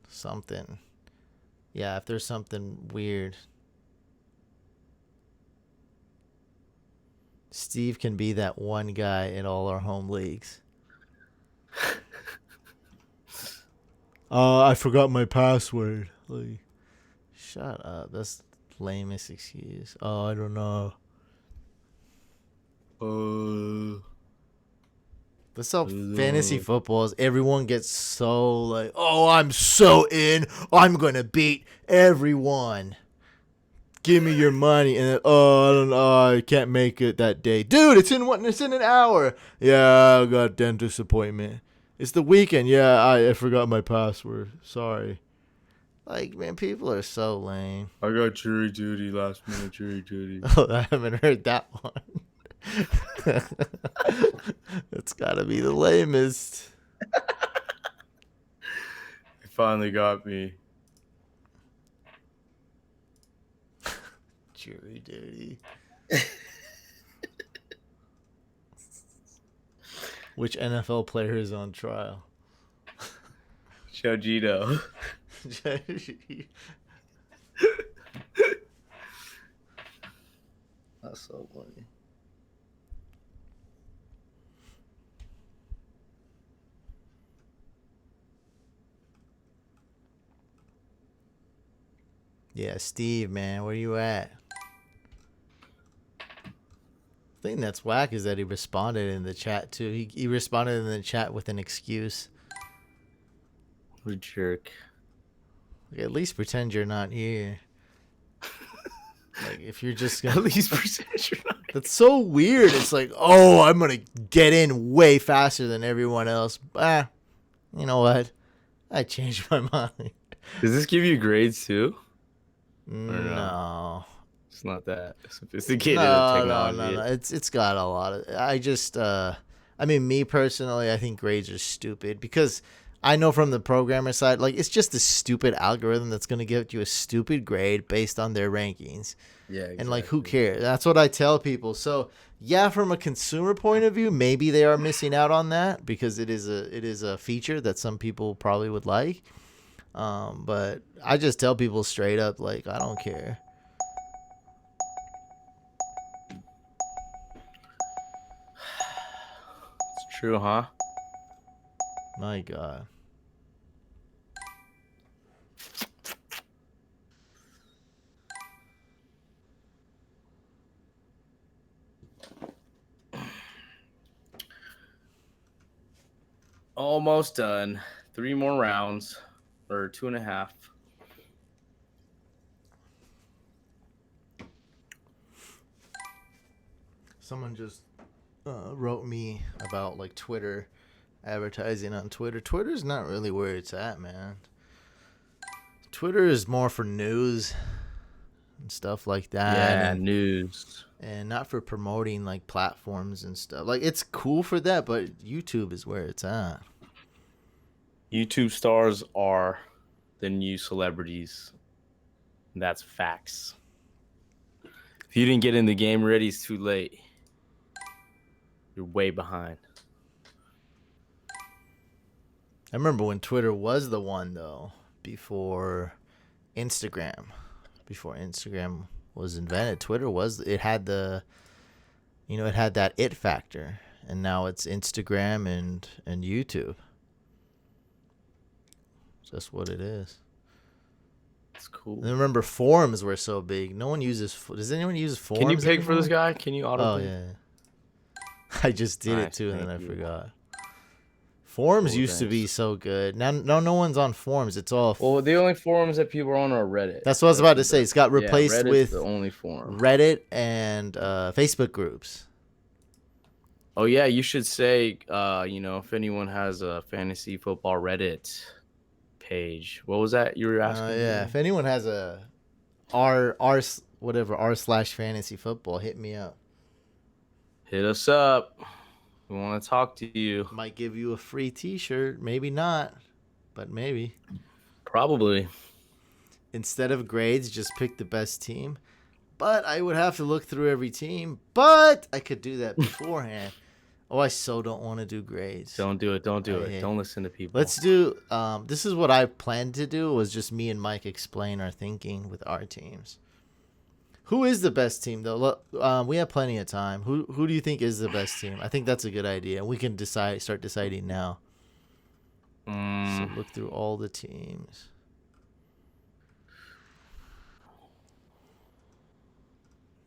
Something. Yeah, if there's something weird. Steve can be that one guy in all our home leagues. I forgot my password. Like, shut up. That's the lamest excuse. Oh, I don't know. That's how fantasy football is. Everyone gets so like, oh, I'm so in. I'm going to beat everyone. Give me your money. And then, oh, I don't know. I can't make it that day. Dude, it's in an hour. Yeah, I got a dentist appointment. It's the weekend. Yeah, I forgot my password. Sorry. Like, man, people are so lame. I got jury duty, last minute jury duty. Oh, I haven't heard that one. It's gotta be the lamest. It finally got me. Jury duty. Which NFL player is on trial? Chogito. That's so funny. Yeah, Steve, man, where you at? The thing that's whack is that he responded in the chat too. He responded in the chat with an excuse. What a jerk. Like, at least pretend you're not here. Like, if you're just gonna... At least pretend you're not here. That's so weird. It's like, oh, I'm gonna get in way faster than everyone else. You know what? I changed my mind. Does this give you grades too? No. It's not that sophisticated of technology. No. It's got a lot of... I just... I mean, me personally, I think grades are stupid because I know from the programmer side, like, it's just a stupid algorithm that's going to give you a stupid grade based on their rankings. Yeah, exactly. And, like, who cares? That's what I tell people. So, yeah, from a consumer point of view, maybe they are missing out on that because it is a feature that some people probably would like. But I just tell people straight up, like, I don't care. It's true, huh? My God. Almost done. 3 more rounds, or 2.5. Someone just wrote me about, like, Twitter advertising on Twitter. Twitter's not really where it's at, man. Twitter is more for news and stuff like that. Yeah, news. And not for promoting, like, platforms and stuff. Like, it's cool for that, but YouTube is where it's at. YouTube stars are the new celebrities. That's facts. If you didn't get in the game ready, it's too late. You're way behind. I remember when Twitter was the one, though, before Instagram. Before Instagram was invented. Twitter was it had the it had that it factor, and now it's Instagram and YouTube. That's what it is. It's cool. And remember, forums were so big. No one uses. Does anyone use forums? Can you pick anymore? for this guy? Can you auto? Oh yeah. I just did Nice, it too, and then I you. forgot. Forums Cool, used to be so good. Now, no one's on forums. It's all. Well, the only forums that people are on are Reddit. That's what I was about to say. It's got replaced Reddit's with the only forum. Reddit and Facebook groups. Oh yeah, you should say, if anyone has a fantasy football Reddit page. What was that you were asking? Yeah, if anyone has a r/fantasy football, hit me up. Hit us up. We want to talk to you. Might give you a free T-shirt. Maybe not, but maybe. Probably. Instead of grades, just pick the best team. But I would have to look through every team. But I could do that beforehand. Oh, I so don't want to do grades. Don't do it. Don't do it. Don't listen to people. Let's do. This is what I planned to do. Was just me and Mike explain our thinking with our teams. Who is the best team though? We have plenty of time. Who do you think is the best team? I think that's a good idea. We can start deciding now. So look through all the teams.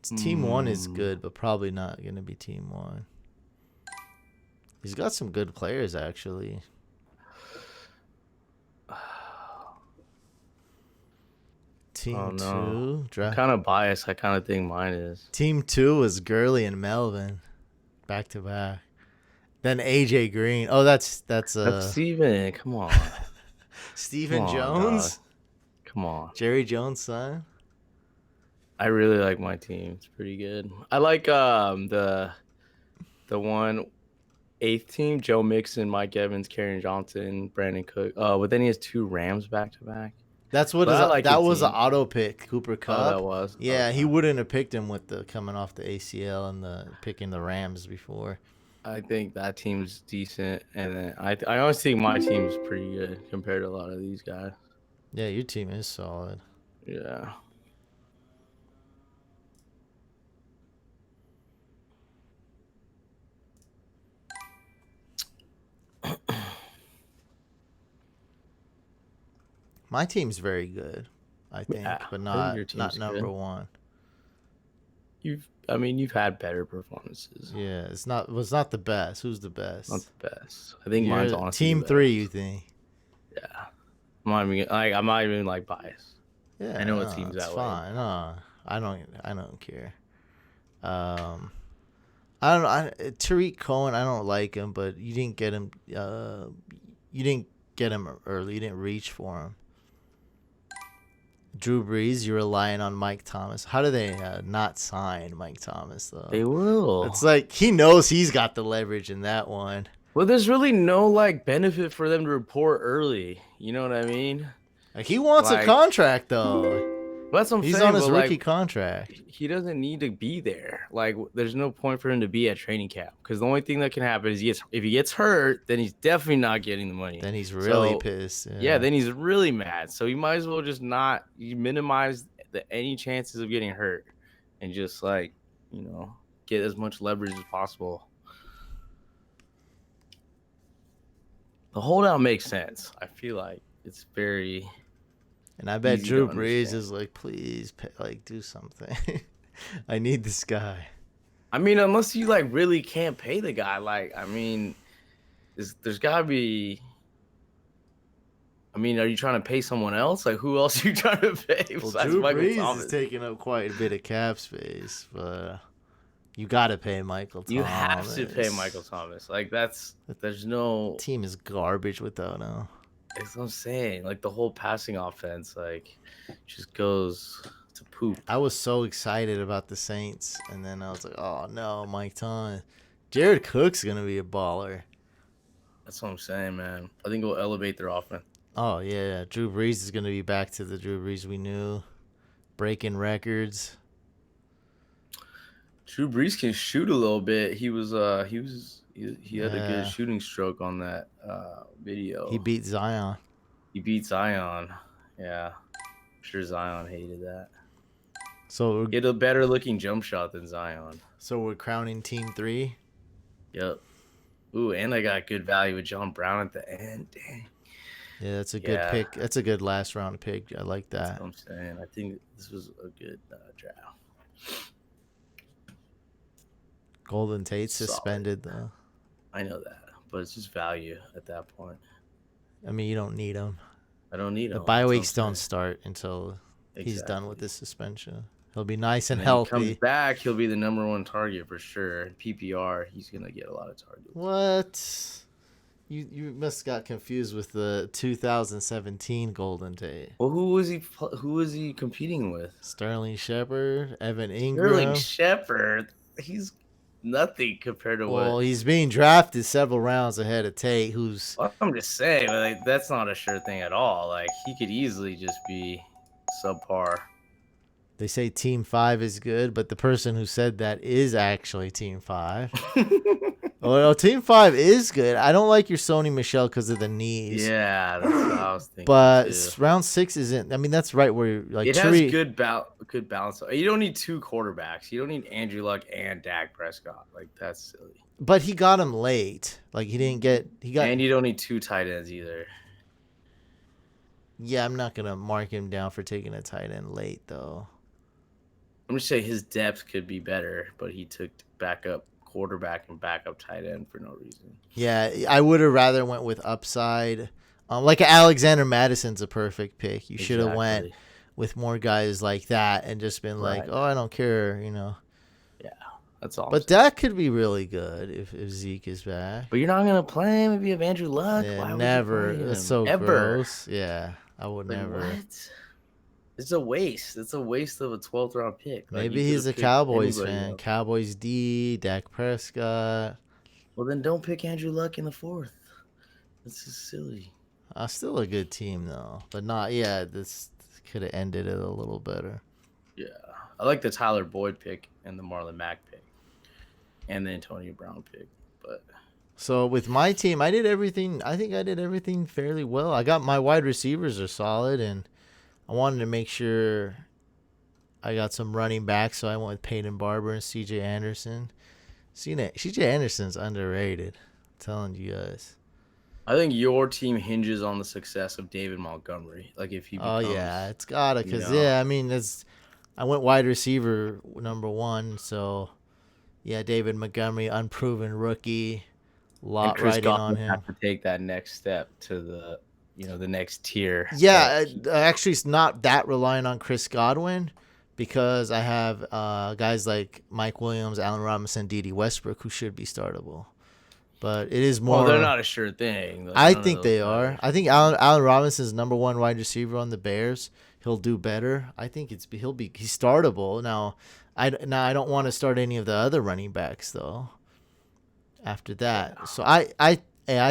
Team 1 is good, but probably not going to be Team 1. He's got some good players, actually. Team 2. I'm kind of biased. I kind of think mine is. Team 2 was Gurley and Melvin. Back to back. Then AJ Green. Oh, that's Steven. Come on. Steven Jones? God. Come on. Jerry Jones' son? I really like my team. It's pretty good. I like the 1/8 team: Joe Mixon, Mike Evans, Kerryon Johnson, Brandon Cook. But then he has 2 Rams back to back. That's what that was an auto pick. Cooper Kupp. Oh, that was. Yeah, he wouldn't have picked him with the coming off the ACL and the picking the Rams before. I think that team's decent, and then I honestly think my team's pretty good compared to a lot of these guys. Yeah, your team is solid. Yeah. My team's very good, I think, but not number good. 1. You've had better performances. Yeah, it's not the best. Who's the best? Not the best. I think mine's honestly Team 3. You think? Yeah, I'm not even like biased. Yeah, I know it seems that way. Fine. No, I don't care. I don't know. Tariq Cohen, I don't like him, but you didn't get him. You didn't get him early. You didn't reach for him. Drew Brees, you're relying on Mike Thomas. How do they not sign Mike Thomas, though? They will. It's like he knows he's got the leverage in that one. Well, there's really no benefit for them to report early. You know what I mean? Like he wants a contract, though. That's what I'm saying. He's on his rookie contract. He doesn't need to be there. There's no point for him to be at training camp because the only thing that can happen is if he gets hurt, then he's definitely not getting the money. Then he's really pissed. Yeah, then he's really mad. So you might as well just minimize any chances of getting hurt and just get as much leverage as possible. The holdout makes sense. I feel like it's very. And I bet Drew Brees is like, please, do something. I need this guy. I mean, unless you really can't pay the guy. There's gotta be. I mean, are you trying to pay someone else? Who else are you trying to pay? Well, Drew Brees is taking up quite a bit of cap space, but you got to pay Michael Thomas. You have to pay Michael Thomas. There's no. Team is garbage without him. That's what I'm saying. The whole passing offense, just goes to poop. I was so excited about the Saints, and then I was like, oh, no, Mike Thomas. Jared Cook's going to be a baller. That's what I'm saying, man. I think it'll elevate their offense. Oh, yeah. Drew Brees is going to be back to the Drew Brees we knew. Breaking records. Drew Brees can shoot a little bit. He had a good shooting stroke on that video. He beat Zion. Yeah. I'm sure Zion hated that. So He had a better looking jump shot than Zion. we're crowning team 3. Yep. Ooh, and I got good value with John Brown at the end. Dang. Yeah, that's a good Yeah, pick. That's a good last round pick. I like that's that. what I'm saying. I think this was a good draft. Golden Tate Solid. suspended though. I know that, but it's just value at that point. I mean, you don't need him. I don't need The him. bye That's what I'm weeks don't saying. start until he's done with Exactly. this suspension. He'll be nice and And then he comes healthy. back, he'll be the number 1 target for sure. PPR, he's gonna get a lot of targets. What? You must got confused with the 2017 Golden Tate. Well, who was he competing with? Sterling Shepard, Evan Sterling Ingram. Shepard. He's nothing compared to Well, what. he's being drafted several rounds ahead of Tate, who's Well, I'm just saying, like, that's not a sure thing at all. Like, he could easily just be subpar. they say Team 5 is good, but the person who said that is actually Team 5. Well, Team 5 is good. I don't like your Sony Michelle because of the knees. Yeah, that's what I was thinking But too. round 6 isn't. I mean, that's right where like It has Turi. good balance. You don't need 2 quarterbacks. You don't need Andrew Luck and Dak Prescott. Like, that's silly. But he got him late. Like he didn't get. He got. And you don't need 2 tight ends either. Yeah, I'm not gonna mark him down for taking a tight end late though. I'm just saying his depth could be better, but he took backup quarterback and backup tight end for no reason. Yeah, I would have rather went with upside. Like Alexander Madison's a perfect pick. You should have went with more guys like that and just been like, Right. oh, I don't care, Yeah, that's all. But that could be really good if Zeke is back. But you're not gonna play him if you have Andrew Luck. Yeah, Why never. would you play him? That's so Ever. gross. Yeah, I would Like, never. what? It's a waste. It's a waste of a 12th round pick. Like, Maybe you he's a could've picked Cowboys anybody fan. else. Cowboys D, Dak Prescott. Well, then don't pick Andrew Luck in the 4th. This is silly. Still a good team though, but not. Yeah, this could have ended it a little better. Yeah, I like the Tyler Boyd pick and the Marlon Mack pick, and the Antonio Brown pick. But So with my team, I did everything. I think I did everything fairly well. I got my wide receivers are solid, and I wanted to make sure I got some running backs. So I went with Peyton Barber and C.J. Anderson. C.J. Anderson's underrated. I'm telling you guys. I think your team hinges on the success of David Montgomery. Like, if he becomes, It's gotta, cause I mean, I went wide receiver number 1, so yeah, David Montgomery, unproven rookie, lot Chris riding on Godwin him. have to take that next step to the the next tier. Yeah, actually, it's not that reliant on Chris Godwin because I have guys like Mike Williams, Allen Robinson, D.D. Westbrook who should be startable. But it is more. Well, they're not a sure thing. Like, I think they are. I think Allen Robinson's number 1 wide receiver on the Bears. He'll do better. I think he's startable now. I don't want to start any of the other running backs though. After that, so I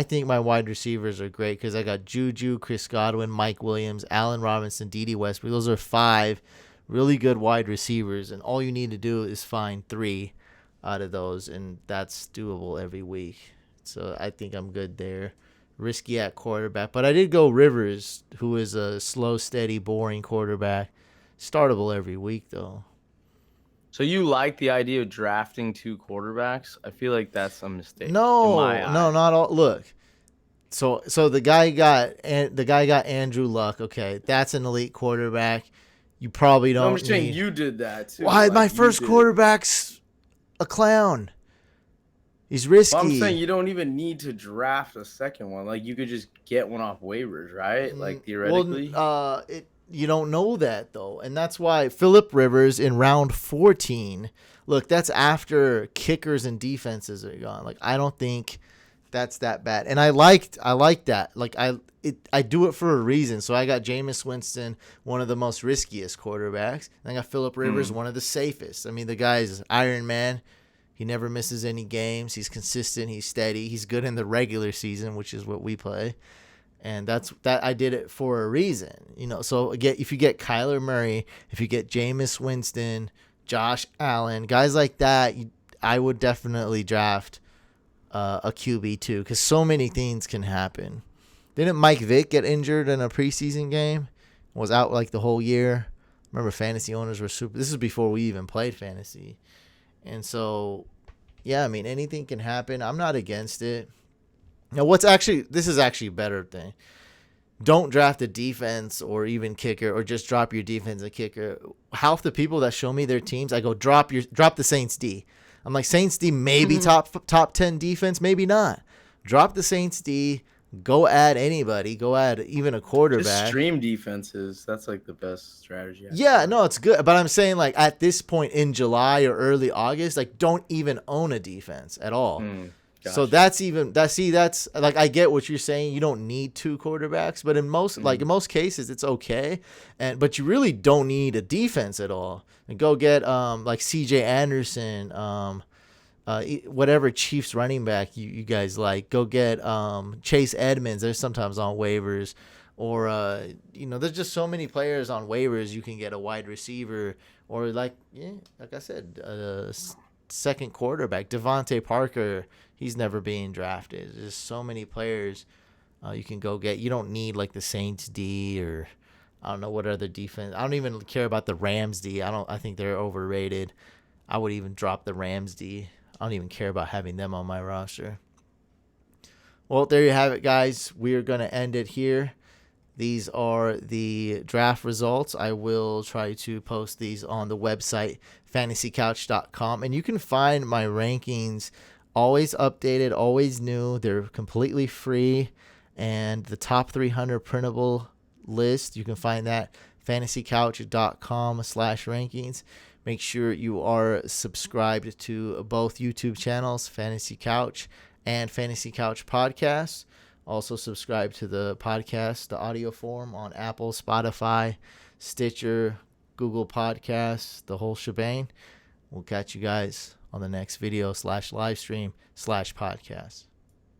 think my wide receivers are great because I got Juju, Chris Godwin, Mike Williams, Allen Robinson, D.D. Westbrook. Those are 5 really good wide receivers, and all you need to do is find 3 out of those, and that's doable every week. So I think I'm good there. Risky at quarterback, but I did go Rivers, who is a slow, steady, boring quarterback. Startable every week though. So you like the idea of drafting 2 quarterbacks? I feel like that's a mistake. No, in my no, eyes. not all. Look, so the guy got Andrew Luck. Okay, that's an elite quarterback. You probably don't. I'm just saying you did that too. Why? Like, My you first did. quarterback's a clown. He's risky. Well, I'm saying you don't even need to draft a second one. Like, you could just get one off waivers, right? Like, theoretically. You don't know that though, and that's why Phillip Rivers in round 14. Look, that's after kickers and defenses are gone. Like, I don't think that's that bad, and I like that. Like, I do it for a reason. So I got Jameis Winston, one of the most riskiest quarterbacks, and I got Phillip Rivers, one of the safest. I mean, the guy's Iron Man. He never misses any games. He's consistent. He's steady. He's good in the regular season, which is what we play. And that I did it for a reason. So if you get Kyler Murray, if you get Jameis Winston, Josh Allen, guys like that, I would definitely draft a QB too, because so many things can happen. Didn't Mike Vick get injured in a preseason game? Was out like the whole year. Remember, fantasy owners were super. This is before we even played fantasy. And so, yeah, I mean, anything can happen. I'm not against it. Now, this is actually a better thing. Don't draft a defense or even kicker, or just drop your defense and kicker. Half the people that show me their teams, I go, drop the Saints D. I'm like, Saints D maybe top 10 defense, maybe not. Drop the Saints D. Go add anybody. Go add even a quarterback. Just stream defenses. That's like the best strategy. Yeah, no, it's good. But I'm saying, like, at this point in July or early August, like, don't even own a defense at all. Gotcha. So that's like, I get what you're saying. You don't need 2 quarterbacks, but in most cases it's okay. But you really don't need a defense at all. And go get like CJ Anderson, whatever Chiefs running back you guys like. Go get Chase Edmonds. They're sometimes on waivers, or there's just so many players on waivers. You can get a wide receiver, or like I said, second quarterback, Devontae Parker. He's never being drafted. There's so many players you can go get. You don't need like the Saints D, or I don't know what other defense. I don't even care about the Rams D. I think they're overrated. I would even drop the Rams D. I don't even care about having them on my roster. Well, there you have it, guys. We are going to end it here. These are the draft results. I will try to post these on the website, fantasycouch.com. And you can find my rankings always updated, always new. They're completely free. And the top 300 printable list, you can find that fantasycouch.com/rankings. Make sure you are subscribed to both YouTube channels, Fantasy Couch and Fantasy Couch Podcast. Also subscribe to the podcast, the audio form, on Apple, Spotify, Stitcher, Google Podcasts, the whole shebang. We'll catch you guys on the next video /live stream /podcast.